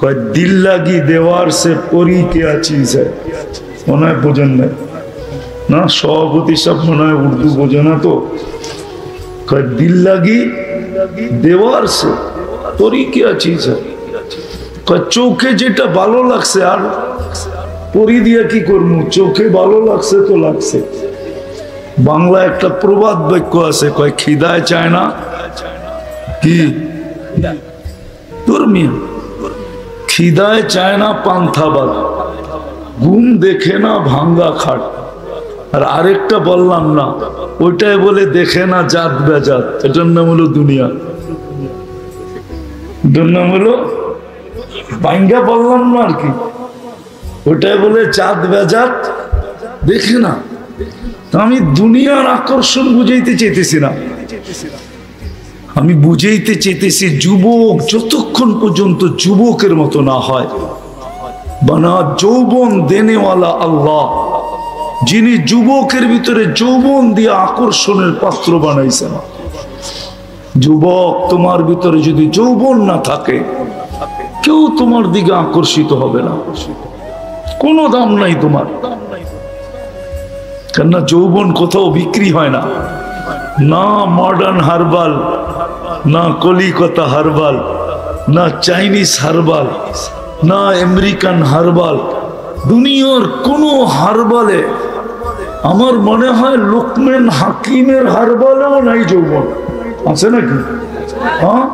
কয় দিল লাগি দেওয়ার সে পরি কে আছিস, মনে হয় বোঝেন না? সভাপতি সব মনে হয় উর্দু বোঝে না। তো কয় দিল লাগি দেওয়ার সে পরি কে আছিস, কয় চোখে যেটা ভালো লাগছে, আর পরি দিয়া কি করবো, চোখে ভালো লাগছে তো লাগছে। বাংলা একটা প্রবাদ বাক্য আছে, কয় খিদায় চায় না কি ধর্মীয়, খিদায় চায় না পান্থা বাদ, ঘুম দেখে না ভাঙ্গা খাট। আর আরেকটা বললাম না, ওইটাই বলে দেখে না জাত বেজাত। এটার নাম হলো দুনিয়া, এটার নাম হলো ভাঙ্গা বললাম না আর কি। ওটাই বলে জাত বেজাত দেখে না। আমি দুনিয়ার আকর্ষণ বুঝাইতে চাইতেছি না, আমি বুঝাইতে চেতেছি, যুবক যতক্ষণ পর্যন্ত যুবকের মতো না হয়, বানা যৌবন দেনেওয়ালা আল্লাহ, যিনি যুবকের ভিতরে যৌবন দিয়ে আকর্ষণের পাত্র বানাইছেন। যুবক, তোমার ভিতরে যদি যৌবন না থাকে, কেউ তোমার দিকে আকর্ষিত হবে না, কোনো দাম নাই তোমার। কেননা যৌবন কোথাও বিক্রি হয় না, না মডার্ন হার্বাল, না কলিকাতা হার্বাল, না চাইনিজ হার্বাল, না আমেরিকান হার্বাল, দুনিয়ার কোনো হার্বালে আমার মনে হয় লোকমান হাকিমের হার্বালেও নাই যৌবন, আছে নাকি? হ্যাঁ,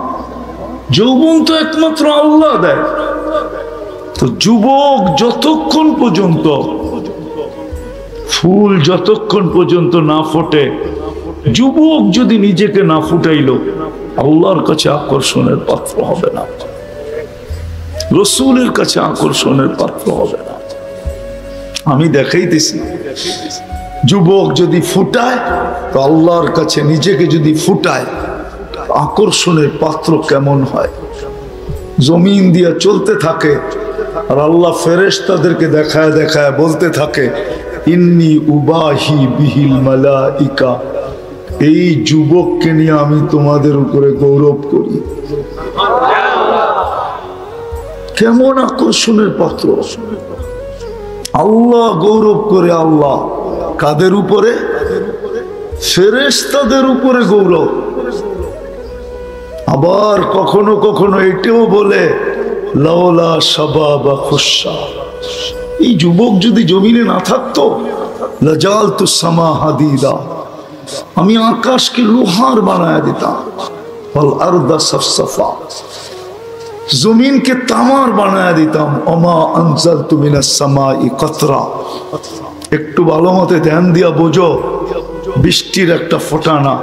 যৌবন তো একমাত্র আল্লাহ দেয়। তো যুবক যতক্ষণ পর্যন্ত, ফুল যতক্ষণ পর্যন্ত না ফোটে, যুবক যদি নিজেকে না ফুটাইল, আল্লাহর কাছে আকর্ষণের পাত্র হবে না, রসুলের কাছে আকর্ষণের পাত্র হবে না। আমি দেখাইতেছি, যুবক যদি ফুটায়, তো আল্লাহর কাছে নিজেকে যদি ফুটায়, আকর্ষণের পাত্র কেমন হয়। জমিন দিয়ে চলতে থাকে, আর আল্লাহ ফেরেশতাদেরকে দেখায় দেখায় বলতে থাকে, ইন্নী উবাহি বিহিল মালাইকা, এই যুবককে নিয়ে আমি তোমাদের উপরে গৌরব করি। কেমন আকর্ষণের পাত্র! আল্লাহ গৌরব করে। আল্লাহ কাদের উপরে? ফেরেশতাদের উপরে গৌরব। আবার কখনো কখনো এটাও বলে, লাওলা শাবাবা খুশা, এই যুবক যদি জমিনে না থাকতো, লাজালতু সামা হাদিদা, আমি আকাশকে লোহার বানায় দিতাম, ওয়াল আরদা সাফসাফা, জমিনকে তামার বানায় দিতাম, ওমা আনজালতু মিনাস সামাই কতরা। একটু ভালো মতে ধ্যান দিয়া বোঝো, বৃষ্টির একটা ফোঁটানা,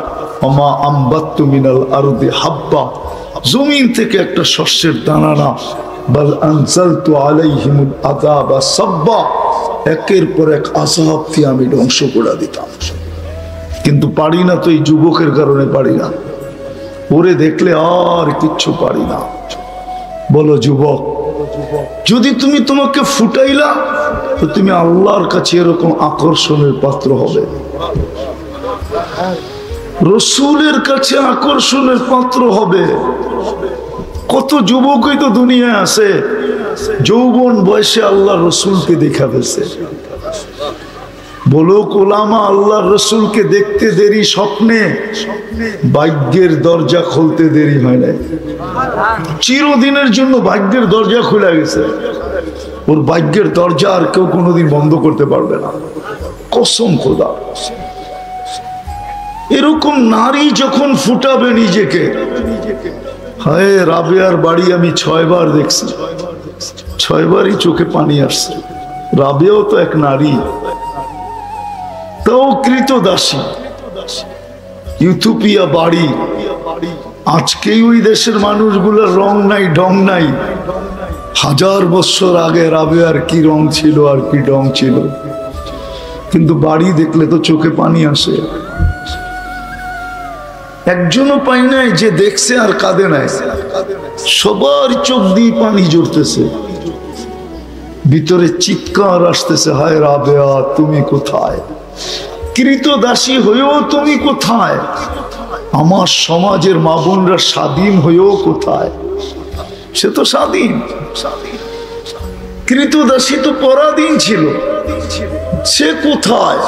ওমা আম্বাত্তু মিনাল আরদি হাব্বা, জমিন থেকে একটা শস্যের দানা না, বাল আনজালতু আলাইহিমুল আযাবা সাব্বা, একের পর এক আযাব দিয়ে আমি ধ্বংস করে দিতাম। কিন্তু পারি না তো, এই যুবকের কারণে পারি না। ওরে দেখলে আর কিচ্ছু পারি না। বলো যুবক, যদি তুমি তোমাকে ফুটাইলা, তো তুমি আল্লাহর কাছে এরকম আকর্ষণের পাত্র হবে, রসুলের কাছে আকর্ষণের পাত্র হবে। কত যুবকই তো দুনিয়ায় আছে, যৌবন বয়সে আল্লাহ রসুলকে দেখা ফেলছে। বলো ওলামা, আল্লাহ রসুলকে দেখতে দেরি স্বপ্নে, ভাগ্যের দরজা খুলতে দেরি হয় না। চিরদিনের জন্য ভাগ্যের দরজা খুলে গেছে, ওর ভাগ্যের দরজা আর কেউ কোনোদিন বন্ধ করতে পারবে না, কসম খোদা। এরকম নারী যখন ফুটাবে নিজেকে, হায় রাবেয়ার বাড়ি আমি 6 বার দেখছি, 6 বারই চোখে পানি আসছে। রাবেয়াও তো এক নারী, তাও কৃতদাসী, ইউথোপিয়া বাড়ি। আজকেই ওই দেশের মানুষগুলোর রং নাই, ঢং নাই। 1000 বছর আগে রাবেয়ার কি রং ছিল আর কি ঢং ছিল, কিন্তু বাড়ি দেখলে তো চোখে পানি আসে। একজনও পাই নাই যে দেখছে আর কাঁদে নাই, সবার চোখ দিয়ে পানি জড়তেছে, ভিতরে চিৎকার আসতেছে, হায় রাবেয়া তুমি কোথায়? কৃতদাসী হয়েও তুমি কোথায়? আমার সমাজের মা বোনরা স্বাধীন হয়েও কোথায়? সে তো স্বাধীন, কৃতদাসী তো পরাধীন ছিল, সে কোথায়?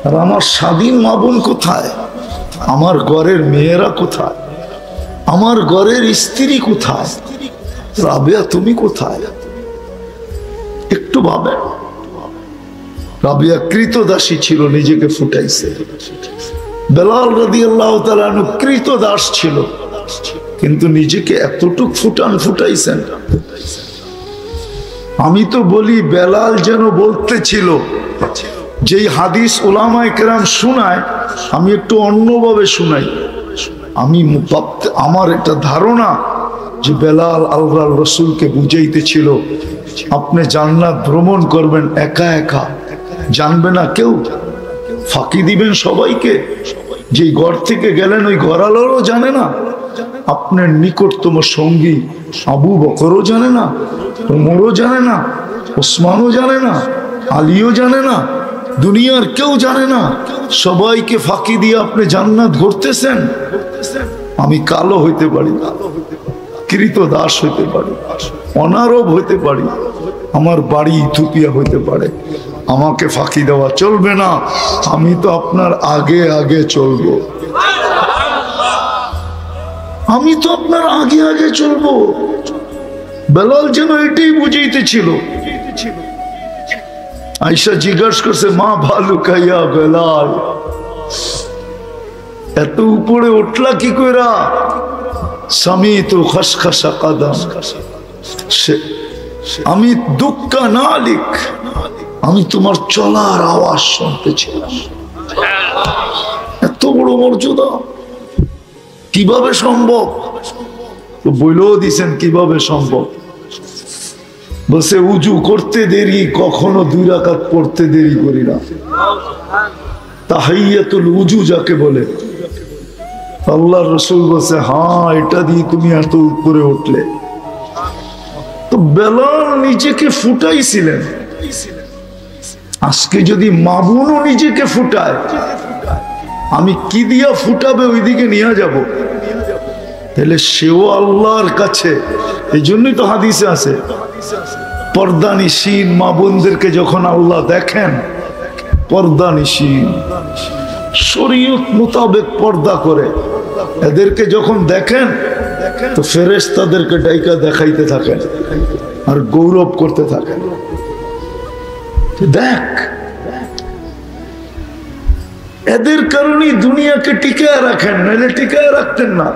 আর আমার স্বাধীন মা বোন কোথায়? আমার ঘরের মেয়েরা কোথায়? আমার ঘরের স্ত্রী কোথায়? রাবেয়া তুমি কোথায়? একটু ভাবে। রাবেয়া কৃতদাসী ছিল, নিজেকে ফুটাইছে। বেলাল রাদিয়াল্লাহু তাআলা আনহু কৃতদাস ছিল, কিন্তু নিজেকে এতটুক ফুটাইছেন। আমি তো বলি বেলাল যেন বলতেছিল, যেই হাদিস উলামায়ে কেরাম শোনায়, আমি একটু অন্যভাবে শুনাই। আমি আমার একটা ধারণা যে বেলাল আল্লাহর রসুলকে বুঝাইতেছিল, আপনি জান্নাত ভ্রমণ করবেন একা একা, জানবে না কেউ, ফাঁকি দিবেন সবাইকে, যে ঘর থেকে গেলেন ওই ঘরালোরও জানে না, আপনার নিকটতম সঙ্গী আবু বকরও জানে না, ওমরও জানে না, ওসমানও জানে না, আলীও জানে না, দুনিয়ার কেউ জানে না। সবাইকে ফাঁকি দিয়ে আপনি জান্নাত ঘুরতেছেন। আমি কালো হইতে পারি, কৃতদাস হইতে পারি, অনারব হইতে পারি, আমার বাড়ি ইথিওপিয়া হইতে পারে, আমাকে ফাঁকি দেওয়া চলবে না। আমি তো আপনার আগে আগে চলবো, আমি তো আপনার আগে আগে চলবো। বেলাল যেন এটাই বুঝাইতেছিল। আয়েশা জিজ্ঞাসা করছে, মা ভালু খাইয়া বেলাল, এত উপরে উঠলা কি কইরা? স্বামী তো খসখসা কাদাম, আমি দুঃখা না লিখ, আমি তোমার চলার আওয়াজ শুনতেছিলাম। এত বড় মর্যাদা কিভাবে সম্ভব? তো বইলেও দিছেন কিভাবে সম্ভব। বলছে উজু করতে দেরি, কখনো 2 রাকাত পড়তে দেরি করি না। তাহিয়াতুল উজু যাকে বলে, আল্লাহর রাসূল বলছে হ্যাঁ এটা দিয়ে তুমি এত উপরে উঠলে। তো বেলাল নিজেকে ফুটাইছিলেন। আজকে যদি মামুনও নিজেকে ফুটায়, আমি কি দিয়া ফুটাবে ওইদিকে নিয়ে যাব, তাহলে সেও আল্লাহর কাছে। এই জন্যই তো হাদিসে আছে, পর্দানিশীন মা বোনদেরকে যখন আল্লাহ দেখেন, পর্দানিশীন শরীয়ত মোতাবেক পর্দা করে, এদেরকে যখন দেখেন তো ফেরেশতাদেরকে ডাইকা দেখাইতে থাকেন আর গৌরব করতে থাকেন। দেখ, এদের কারণেই দুনিয়াকে টিকায় রাখেন, নাহলে টিকায় রাখতেন না।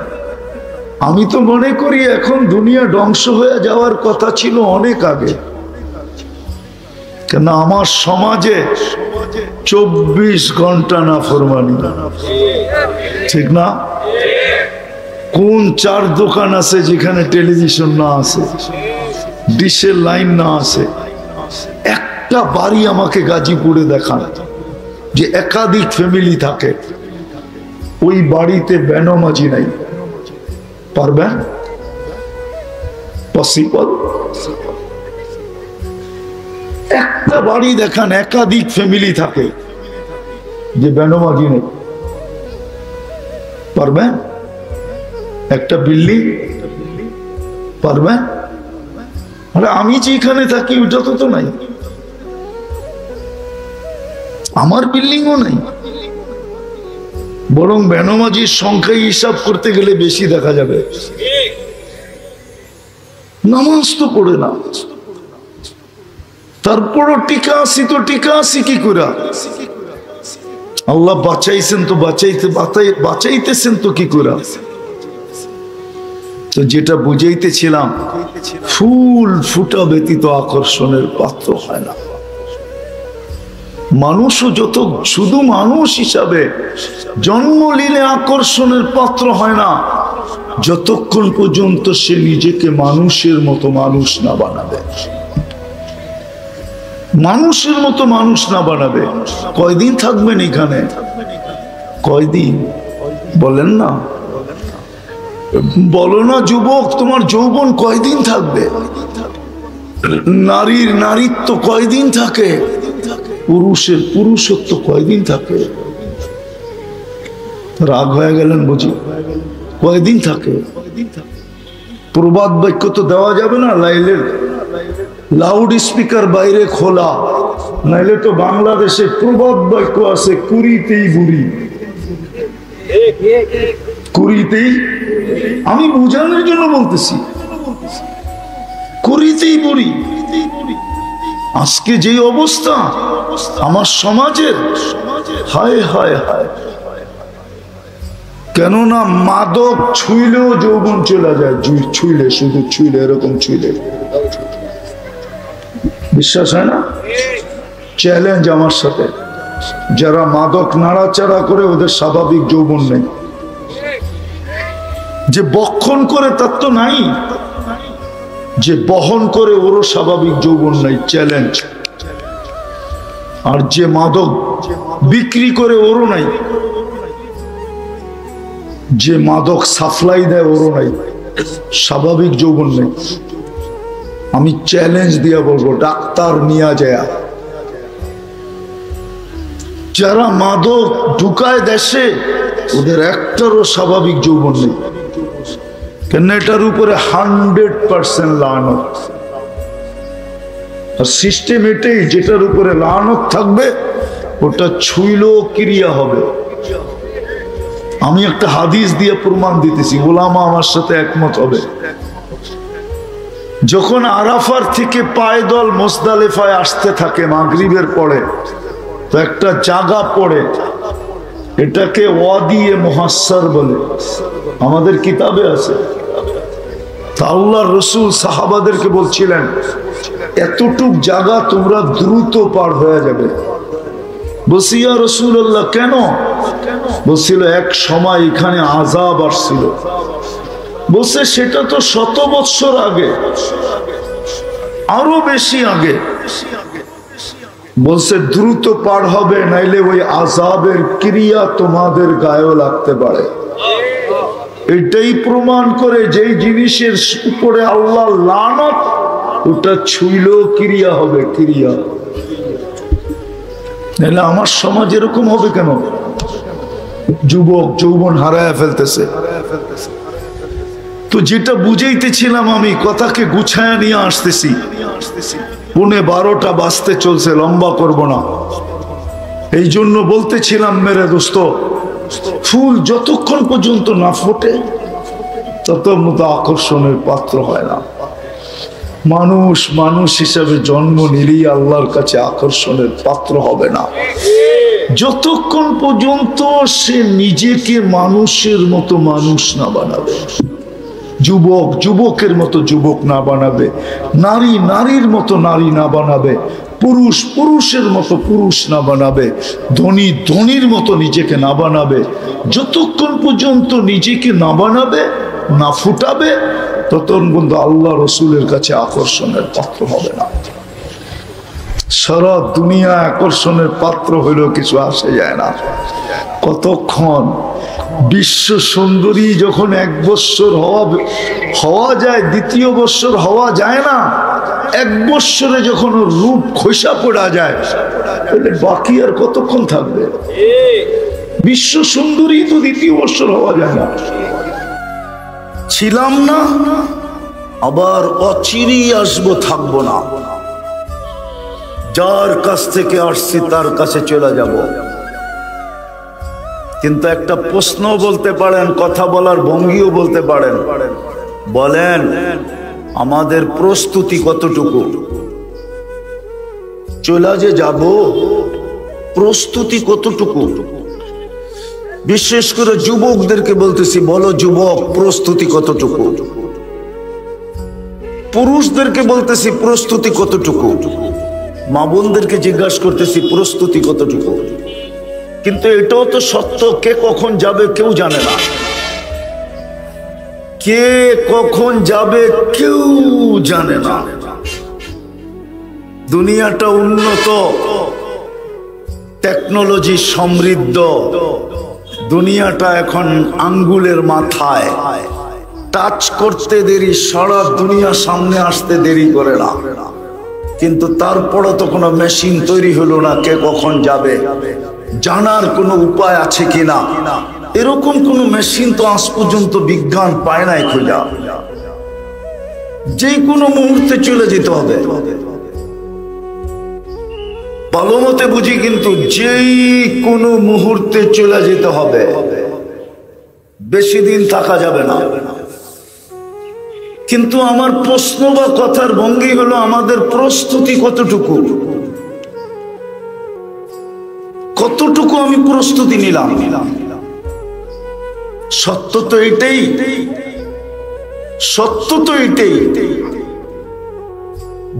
আমি তো মনে করি এখন দুনিয়া ধ্বংস হয়ে যাওয়ার কথা ছিল অনেক আগে। কেন আমার সমাজে 24 ঘন্টা নাফরমানি, ঠিক না? কোন 4 দোকান আছে যেখানে টেলিভিশন না আছে, ডিশের লাইন না আছে? একটা বাড়ি আমাকে গাজীপুরে দেখান যে একাধিক ফ্যামিলি থাকে, ওই বাড়িতে বেনমাজি নাই। পারবেন? পসিবল? একটা বাড়ি দেখান একাধিক ফ্যামিলি থাকে যে বেনমাজি নেই। পারবেন? একটা বিল্ডিং পারবেন? আরে আমি যেখানে থাকি ওটা তো নাই, আমার বিল্ডিংও নাই, বরং বেনমাজির সংখ্যা হিসাব করতে গেলে বেশি দেখা যাবে। নামাজ তো পড়ে না, তারপরও টিকা আসি তো টিকা আসি কি করে? আল্লাহ বাঁচাইছেন তো বাঁচাইতেছেন তো কি করে? তো যেটা বুঝাইতেছিলাম, ফুল ফুটা ব্যতীত আকর্ষণের পাত্র হয় না। মানুষও যত শুধু মানুষ হিসাবে জন্ম নিলে আকর্ষণের পাত্র হয় না, যতক্ষণ পর্যন্ত সে নিজেকে মানুষের মতো মানুষ না বানাবে। মানুষের মতো মানুষ না বানাবে, কয়দিন থাকবেন এখানে? কয়দিন বলেন না, বলো না যুবক, তোমার যৌবন কয়দিন থাকবে? নারীর নারীত্ব কয়দিন থাকে? পুরুষের পুরুষত্ব কয়দিন থাকে? রাগ হয়ে গেলেন বুঝি? কয়দিন থাকে? প্রবাদ বাক্য তো দেওয়া যাবে না, লাইলের লাউড স্পিকার বাইরে খোলা, নাইলে তো বাংলাদেশে প্রবাদ বাক্য আছে, কুড়িতেই বুড়ি, কুড়িতেই। আমি বোঝানোর জন্য বলতেছি, কুড়িতেই বুড়ি। আজকে যে অবস্থা আমার সমাজের, হায় হায় হায়। কেননা মাদক ছুঁইলেও যৌবন চলে যায়, ছুঁইলে, শুধু ছুঁইলে, এরকম ছুঁইলে। বিশ্বাস হয় না? চ্যালেঞ্জ আমার সাথে, যারা মাদক নাড়াচাড়া করে ওদের স্বাভাবিক যৌবন নেই। যে বক্ষণ করে তার তো নাই, যে বহন করে ওরও স্বাভাবিক যৌবন নাই, চ্যালেঞ্জ। আর যে মাদক বিক্রি করে ওরও নাই। যে মাদক সাপ্লাই দেয় ওরও নাই, স্বাভাবিক যৌবন নেই। আমি চ্যালেঞ্জ দিয়ে বলবো, ডাক্তার নিয়ে যায় যারা মাদক ঢুকায় দেশে, ওদের একটারও স্বাভাবিক যৌবন নেই। কেন? এটার উপরে 100% লানত। আর সিস্টেম এটাই, যেটার উপরে লানত থাকবে ওটা ছুইলেও ক্রিয়া হবে। আমি একটা হাদিস দিয়ে প্রমাণ দিতেছি, ওলামা আমার সাথে একমত হবে। যখন আরাফার থেকে পায়দল মুজদালিফায় আসতে থাকে মাগরিবের পরে, তো একটা জায়গা পড়ে, এটাকে ওয়াদিয়ে মুহাসসার বলে, আমাদের কিতাবে আছে। তা আল্লাহর রাসূল সাহাবাদেরকে বলছিলেন, এতটুক জায়গা তোমরা দ্রুত পার হয়ে যাবে। বলছি, ইয়া রাসূলুল্লাহ কেন? বলছিল, এক সময় এখানে আযাব আসছিল। বলছে, সেটা তো 100 বছর আগে, আরো বেশি আগে। বলছে, দ্রুত পার হবে, নাইলে ওই আযাবের ক্রিয়া তোমাদের গায়েও লাগতে পারে। এটাই প্রমাণ করে যেই জিনিসের উপরে আল্লাহ লানত, ওটা ছুইলেও ক্রিয়া হবে, ক্রিয়া। নাইলে আমার সমাজ এরকম হবে কেন? যুবক যৌবন হারায় ফেলতেছে। তো যেটা বুঝাইতেছিলাম, আমি কথাকে গুছায়া নিয়ে আসতেছি। 11:15 বাজতে চলছে, লম্বা করব না। এই জন্য বলতেছিলাম, মেরে দোস্ত, ফুল যতক্ষণ পর্যন্ত না ফোটে তত মতো আকর্ষণের পাত্র হয় না। মানুষ মানুষ হিসাবে জন্ম নিলেই আল্লাহর কাছে আকর্ষণের পাত্র হবে না, যতক্ষণ পর্যন্ত সে নিজেকে মানুষের মতো মানুষ না বানাবে, যুবক যুবকের মতো যুবক না বানাবে, নারী নারীর মতো নারী না বানাবে, পুরুষ পুরুষের মতো পুরুষ না বানাবে, ধনী ধনীর মতো নিজেকে না বানাবে, যতক্ষণ পর্যন্ত নিজেকে না বানাবে, না ফুটাবে, ততক্ষণ পর্যন্ত আল্লাহ রসুলের কাছে আকর্ষণের পাত্র হবে না। সারা দুনিয়া আকর্ষণের পাত্র হইলেও কিছু আসে যায় না। কতক্ষণ? বিশ্ব সুন্দরী যখন 1 বৎসর হওয়া যায়, 2য় বৎসর হওয়া যায় না, 1 বৎসরে যখন ওর রূপ খসা পড়া যায়, তাহলে বাকি আর কতক্ষণ থাকবে? বিশ্ব সুন্দরী তো 2য় বৎসর হওয়া যায় না। ছিলাম না, আবার অচিরেই আসবো, থাকবো না। যার কাছ থেকে আসছি তার কাছে চলে যাব। কিন্তু একটা প্রশ্ন বলতে পারেন, কথা বলার ভঙ্গিও বলতে পারেন, বলেন আমাদের প্রস্তুতি কতটুকু? চলে যে যাব, প্রস্তুতি কতটুকু? বিশেষ করে যুবকদেরকে বলতেছি, বলো যুবক, প্রস্তুতি কতটুকু? পুরুষদেরকে বলতেছি, প্রস্তুতি কতটুকু? মা বোনদেরকে জিজ্ঞাসা করতেছি, প্রস্তুতি কতটুকু? কিন্তু এটাও তো সত্য, কে কখন যাবে কেউ জানে না। কে কখন যাবে কেউ জানে না। দুনিয়াটা উন্নত, টেকনোলজি সমৃদ্ধ, দুনিয়াটা এখন আঙ্গুলের মাথায়, টাচ করতে দেরি, সারা দুনিয়া সামনে আসতে দেরি করে না। কিন্তু তারপরও তো কোনো মেশিন তৈরি হলো না কে কখন যাবে, জানার কোনো উপায় আছে কিনা। এরকম কোনো মেশিন তো আজ পর্যন্ত বিজ্ঞান পায় নাই খোঁজা। যে কোনো মুহূর্তে চলে যেতে হবে, ভালো মতে বুঝি, কিন্তু যেই কোনো মুহূর্তে চলে যেতে হবে, বেশি দিন থাকা যাবে না। কিন্তু আমার প্রশ্ন বা কথার ভঙ্গি হলো, আমাদের প্রস্তুতি কতটুকু? কতটুকু আমি প্রস্তুতি নিলাম? সত্য তো এটাই, সত্য তো এটাই।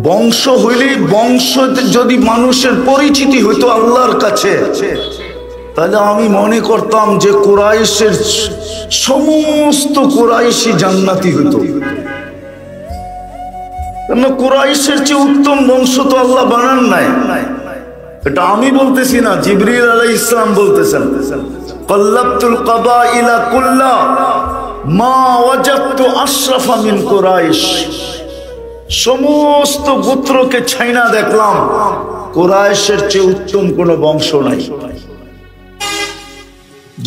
বংশ হইলেই, বংশ যদি মানুষের পরিচিতি হইতো আল্লাহর কাছে, তাহলে আমি মনে করতাম যে কুরাইশের সমস্ত কুরাইশি জান্নাতি হইতো। কুরাইশের চেয়ে উত্তম বংশ তো আল্লাহ বানান নাই। এটা আমি বলতেছি না, জিবরিল আলাইহিস সালাম বলতেছেন, কল্লাবতুল কাবাইলা কুল্লা মা ওয়াজাদতু আশরাফা মিন কুরাইশ। সমস্ত গোত্রকে ছাইনা দেখলাম, কুরাইশের চেয়ে উত্তম কোনো বংশ নাই।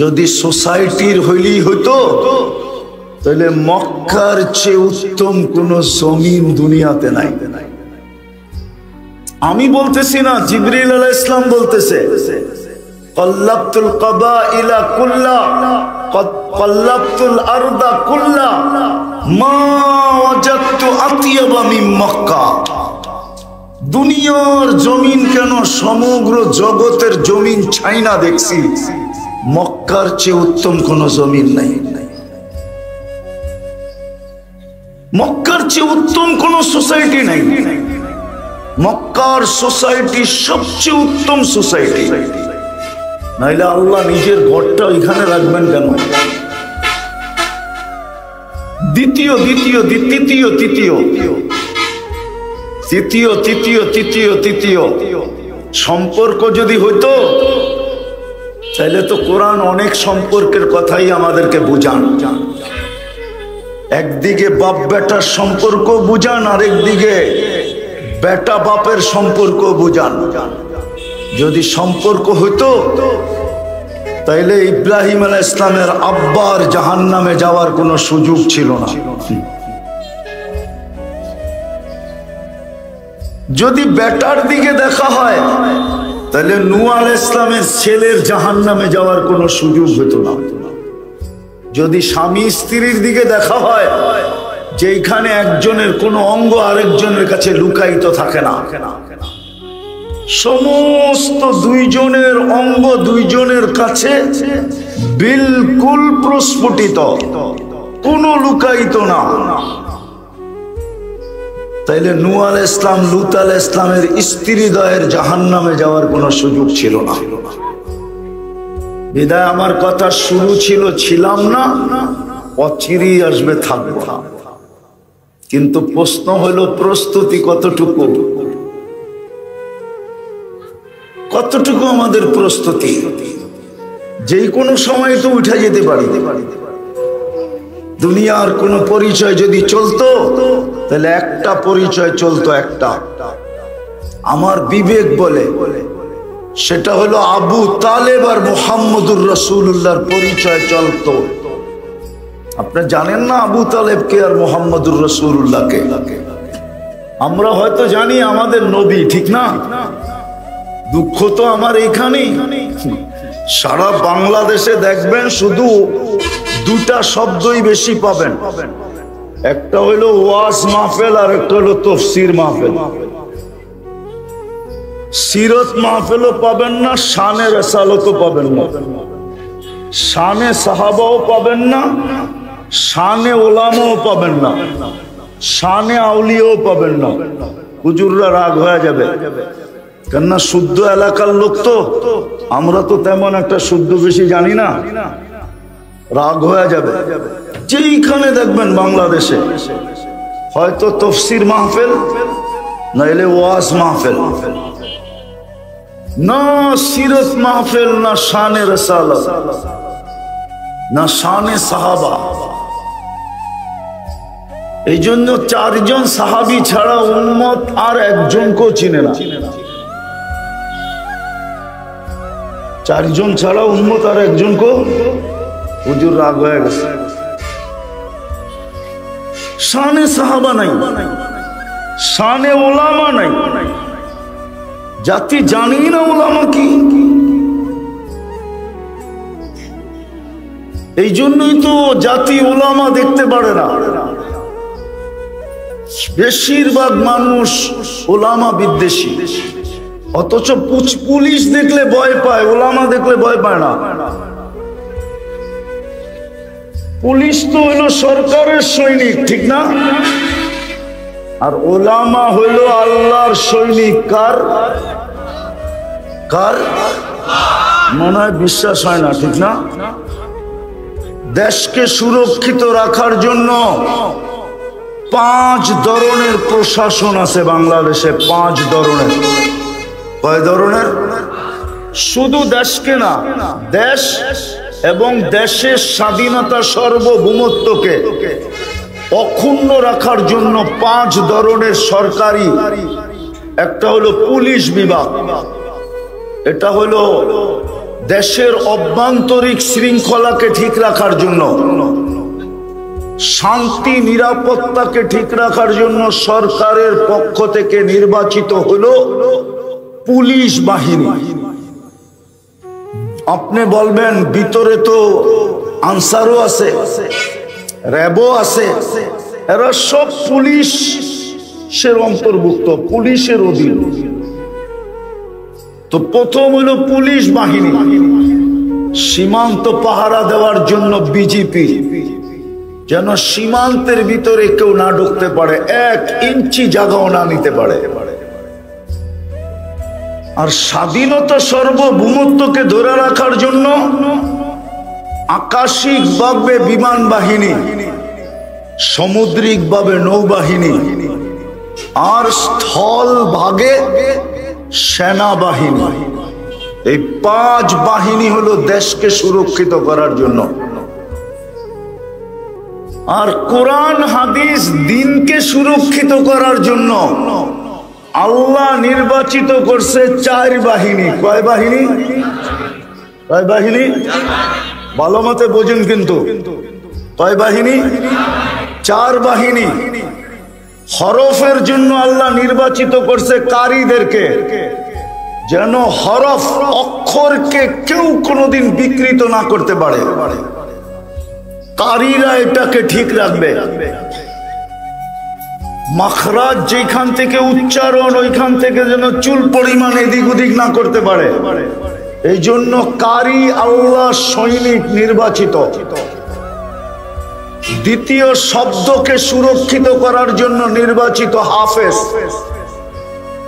যদি সোসাইটির হইলেই হতো তাহলে মক্কার চেয়ে উত্তম কোন জমিন দুনিয়াতে নাই। আমি বলতেছি না, জিবরিল আলাইহিস সালাম বলতেছে, কল্লাবতুল কাবাইলা কুল্লা কল্লাবতুল আরদা কুল্লা মা ওয়াজাদতু আতিয়াবা মিন মক্কা। দুনিয়ার জমিন কেন, সমগ্র জগতের জমিন ছাইনা দেখছি, মক্কার চেয়ে উত্তম কোন জমিন নাই। মক্কার চেয়ে উত্তম কোন সোসাইটি নাই। মক্কার সোসাইটি সবচেয়ে উত্তম সোসাইটি। নাইলে আল্লাহ নিজের ঘরটা এখানে রাখবেন কেন? দ্বিতীয় দ্বিতীয় তৃতীয় তৃতীয় তৃতীয় তৃতীয় তৃতীয় তৃতীয় সম্পর্ক যদি হইতো তাহলে তো কোরআন অনেক সম্পর্কের কথাই আমাদেরকে বুঝান। একদিকে বাপ বেটার সম্পর্ক বুঝান, আরেকদিকে বেটা বাপের সম্পর্ক বুঝান। যদি সম্পর্ক হইতো তাইলে ইব্রাহিম আলাইহিস সালামের আব্বার জাহান্নামে যাওয়ার কোনো সুযোগ ছিল না। যদি বেটার দিকে দেখা হয় তাহলে নূহ আলাইহিস সালামের ছেলের জাহান্নামে যাওয়ার কোনো সুযোগ হতো না। যদি স্বামী স্ত্রীর দিকে দেখা হয়, যেখানে একজনের কোনো অঙ্গ আরেকজনের কাছে লুকায়িত থাকে না, সমস্ত দুইজনের অঙ্গ দুইজনের কাছে বিলকুল প্রস্ফুটিত, কোনো লুকায়িত না, তাইলে নূহ আলাইহিস সালাম লূত আলাইহিস সালামের স্ত্রীদ্বয়ের জাহান্নামে যাওয়ার কোনো সুযোগ ছিল না। বিদায় আমার কথা শুরু ছিল, ছিলাম না, অচিরেই আসবে, থাকবো না। কিন্তু প্রশ্ন হলো প্রস্তুতি কতটুকু, কতটুকু আমাদের প্রস্তুতি। যেই কোনো সময় তো উঠে যেতে পারি। দুনিয়ার কোনো পরিচয় যদি চলতো তাহলে একটা পরিচয় চলতো, একটা আমার বিবেক বলে, সেটা হলো আবু তালেব আর মুহাম্মদুর রাসূলুল্লাহর পরিচয় চলতো। আপনি জানেন না আবু তালেবকে আর মুহাম্মদুর রাসূলুল্লাহকে? আমরা হয়তো জানি আমাদের নবী, ঠিক না? দুঃখ তো আমার এইখানেই, সারা বাংলাদেশে দেখবেন শুধু দুটা শব্দই বেশি পাবেন, একটা হইলো ওয়াজ মাহফিল আর একটা হলো তাফসীর মাহফিল। সিরত মাহফিলও পাবেন না, শানে রিসালাতও পাবেন না, শানে সাহাবাও পাবেন না, শানে ওলামাও পাবেন না, শানে আউলিয়াও পাবেন না। হুজুররা রাগ হয়ে যাবে, কেননা শুদ্ধ এলাকার লোক তো, আমরা তো তেমন একটা শুদ্ধ বেশি জানি না, রাগ হয়ে যাবে। যেইখানে দেখবেন বাংলাদেশে হয়তো তাফসীর মাহফিল নাইলে ওয়াজ মাহফিল, না সিরত মাহফিল, না শানে রিসালাত, না শানে সাহাবা। এই জন্য চারজন সাহাবী ছাড়া উম্মত আর একজনকেও চিনে না। চারজন ছাড়া উম্মত আর একজনকেও, হুজুর রাগ হয়ে গেছে। শানে সাহাবা নাই, শানে ওলামা নাই, জাতি জানি না ওলামা কি। এই জন্যই তো জাতি ওলামা দেখতে পারে না। বেশিরভাগ মানুষ ওলামা বিদ্বেষী, অথচ পুলিশ দেখলে ভয় পায়, ওলামা দেখলে ভয় পায় না। পুলিশ তো হইলো সরকারের সৈনিক, ঠিক না? আর ওলামা হইল আল্লাহর সৈনিক। কার কার মনে হয় বিশ্বাস হয় না, ঠিক না? দেশকে সুরক্ষিত রাখার জন্য 5 ধরনের প্রশাসন আছে বাংলাদেশে, 5 ধরনের। কয় ধরনের? শুধু দেশকে না, দেশ এবং দেশের স্বাধীনতা সার্বভৌমত্বকে অক্ষুণ্ণ রাখার জন্য 5 ধরনের সরকারি, একটা হলো পুলিশ বিভাগ, এটা হলো দেশের অভ্যন্তরীণ শৃঙ্খলাকে ঠিক রাখার জন্য, শান্তি নিরাপত্তাকে ঠিক রাখার জন্য সরকারের পক্ষ থেকে নির্বাচিত হলো পুলিশ বাহিনী। আপনি বলবেন ভিতরে তো আনসারও আছে, র্যাবও আছে, এরা সব পুলিশের অন্তর্ভুক্ত, পুলিশের অধীন। তো প্রথম হলো পুলিশ বাহিনী, সীমান্ত পাহারা দেওয়ার জন্য বিজিপি, যেন সীমান্তের ভিতরে কেউ না ঢুকতে পারে, 1 ইঞ্চি জায়গাও না নিতে পারে। আর স্বাধীনতা সার্বভৌমত্বকে ধরে রাখার জন্য আকাশিক ভাবে বিমান বাহিনী, সামুদ্রিক ভাবে নৌবাহিনী, আর স্থল ভাগে সেনাবাহিনী। এই 5 বাহিনী হলো দেশকে সুরক্ষিত করার জন্য। আর কোরআন হাদিস দ্বীনকে সুরক্ষিত করার জন্য আল্লাহ নির্বাচিত করছে 4 বাহিনী। কয় বাহিনী? কয় বাহিনী? ভালো মতে বোঝেন কিন্তু। কয় বাহিনী? 4 বাহিনী। হরফের জন্য আল্লাহ নির্বাচিত করছে কারীদেরকে, যেন হরফ অক্ষরকে কেউ কোনোদিন বিকৃত না করতে পারে। কারীরা এটাকে ঠিক রাখবে। মাখরাজ যেখান থেকে উচ্চারণ, ওইখান থেকে যেন চুল পরিমাণ এদিক ওদিক না করতে পারে। এই জন্য কারী আল্লাহ সৈনিক নির্বাচিত। দ্বিতীয়, শব্দকে সুরক্ষিত করার জন্য নির্বাচিত হাফেজ,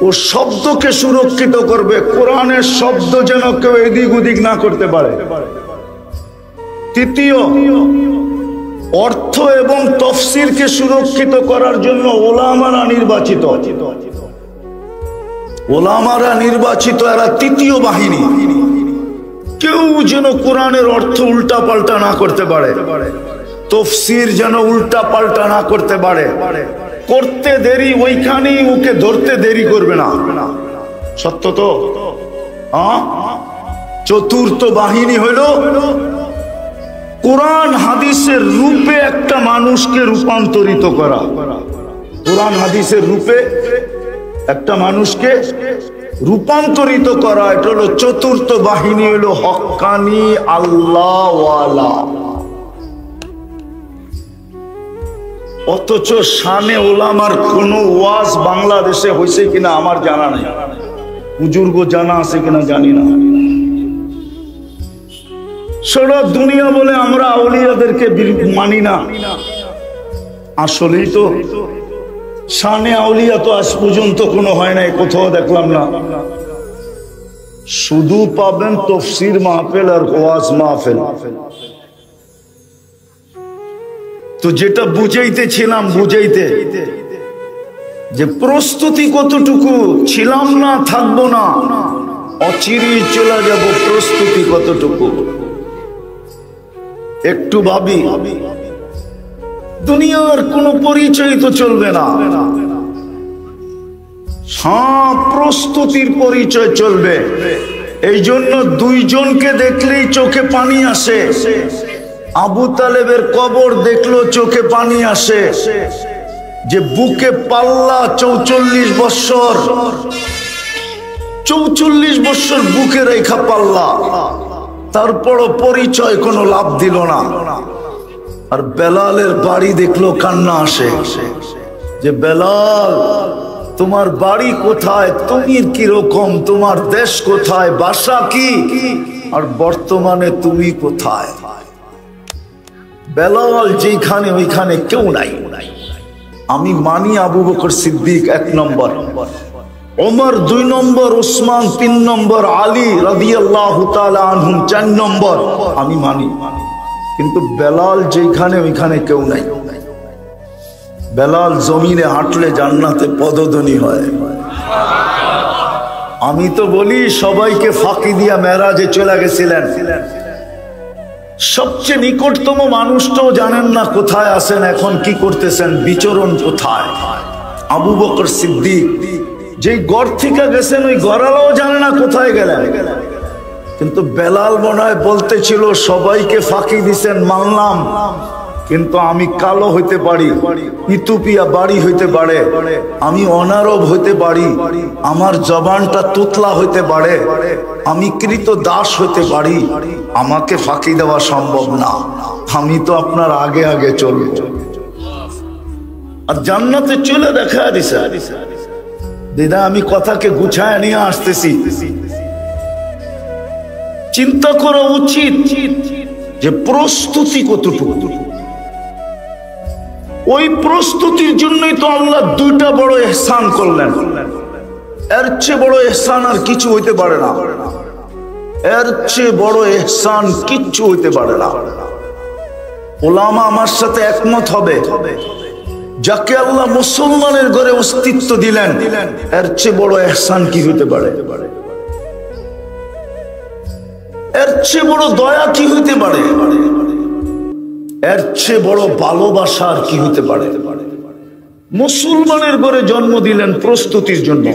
ও শব্দকে সুরক্ষিত করবে, কোরআনের শব্দ যেন কেউ এদিক ওদিক না করতে পারে। তৃতীয়, অর্থ এবং তাফসীরকে সুরক্ষিত করার জন্য ওলামারা নির্বাচিত। ওলামারা নির্বাচিত, এরা 3য় বাহিনী। কেউ যেন কোরআনের অর্থ উল্টা পাল্টা না করতে পারে, তাফসীর যেন উল্টা পাল্টা না করতে পারে। করতে দেরি ওইখানেই ওকে ধরতে দেরি করবে না। সত্য তো? চতুর্থ বাহিনী হইল কোরআন হাদিসের রূপে একটা মানুষকে রূপান্তরিত করা। কোরআন হাদিসের রূপে একটা মানুষকে রূপান্তরিত করা, এটা হলো চতুর্থ বাহিনী, হলো হক্কানি আল্লাহওয়ালা। অথচ শানে ওলামার কোন ওয়াজ বাংলাদেশে হয়েছে কিনা আমার জানা নেই, বুজুর্গ জানা আছে কিনা জানি না। সারা দুনিয়া বলে আমরা আউলিয়াদেরকে মানি না, আসলেই তো শানে আউলিয়া তো আজ পর্যন্ত কোনো হয় নাই, কোথাও দেখলাম না। শুধু পাবেন তাফসীর মাহফিল আর ওয়াজ মাহফিল। তো যেটা বুঝাইতেছিলাম, যে প্রস্তুতি কতটুকু ছিলাম না, থাকবো না, অচিরেই চলে যাব, প্রস্তুতি কতটুকু একটু ভাবি। দুনিয়ার কোনো পরিচয় তো চলবে না, হ্যাঁ প্রস্তুতির পরিচয় চলবে। এই জন্য 2 জনকে দেখলেই চোখে পানি আসে। আবু তালেবের কবর দেখলো চোখে পানি আসে, যে বুকে পাল্লা 44 বছর, 44 বছর বুকে রেখা পাল্লা, তারপরও পরিচয় কোনো লাভ দিল না। আর বেলালের বাড়ি দেখলো কান্না আসে, যে বেলাল তোমার বাড়ি কোথায়, তুমি কিরকম, তোমার দেশ কোথায়, বাসা কি, আর বর্তমানে তুমি কোথায়? বেলাল যেখানে ওইখানে কেউ নাই। আমি মানি আবু বকর সিদ্দিক 1 নম্বর, ওমর 2 নম্বর, উসমান 3 নম্বর, আলী রাদিয়াল্লাহু তাআলা আনহুম 4 নম্বর, আমি মানি। কিন্তু বেলাল যেখানে ওইখানে কেউ নাই। বেলাল জমিনে হাঁটলে জান্নাতে পদধ্বনি হয়। আমি তো বলি সবাইকে ফাঁকি দিয়া মেরাজে চলে গেছিলেন। সবচেয়ে নিকটতম মানুষটাও জানেন না কোথায় আছেন, এখন কি করতেছেন, বিচরণ কোথায়। আবু বকর সিদ্দিক যেই ঘর থেকে গেছেন ওই ঘরালাও জানে না কোথায় গেলেন। কিন্তু বেলাল মনে হয় বলতেছিল সবাইকে ফাঁকি দিছেন মানলাম, কিন্তু আমি কালো হইতে পারি, ইথিওপিয়া বাড়ি হইতে পারে, আমি অনারব হইতে পারি, আমার জবানটা তোতলা হইতে পারে, আমি কৃত দাস হইতে পারি, আমাকে ফাঁকি দেওয়া সম্ভব না। আমি তো আপনার আগে আগে চলব। আর জান্নাতে চলে দেখা দিছে। দিদা আমি কথাকে গুছায় নিয়ে আসতেছি। চিন্তা করা উচিত যে প্রস্তুতি কতটুকু। ওই প্রস্তুতির জন্যই তো আল্লাহ দুইটা বড় ইহসান করলেন। এর চেয়ে বড় ইহসান আর কিছু হইতে পারে না। এর চেয়ে বড় ইহসান কিচ্ছু হইতে পারে না। ওলামা আমার সাথে একমত হবে, যাকে আল্লাহ মুসলমানের ঘরে অস্তিত্ব দিলেন, এর চেয়ে বড় ইহসান কি হইতে পারে? এর চেয়ে বড় দয়া কি হইতে পারে? এর চেয়ে বড় ভালোবাসা আর কি হইতে পারে? মুসলমানের ঘরে জন্ম দিলেন প্রস্তুতির জন্য।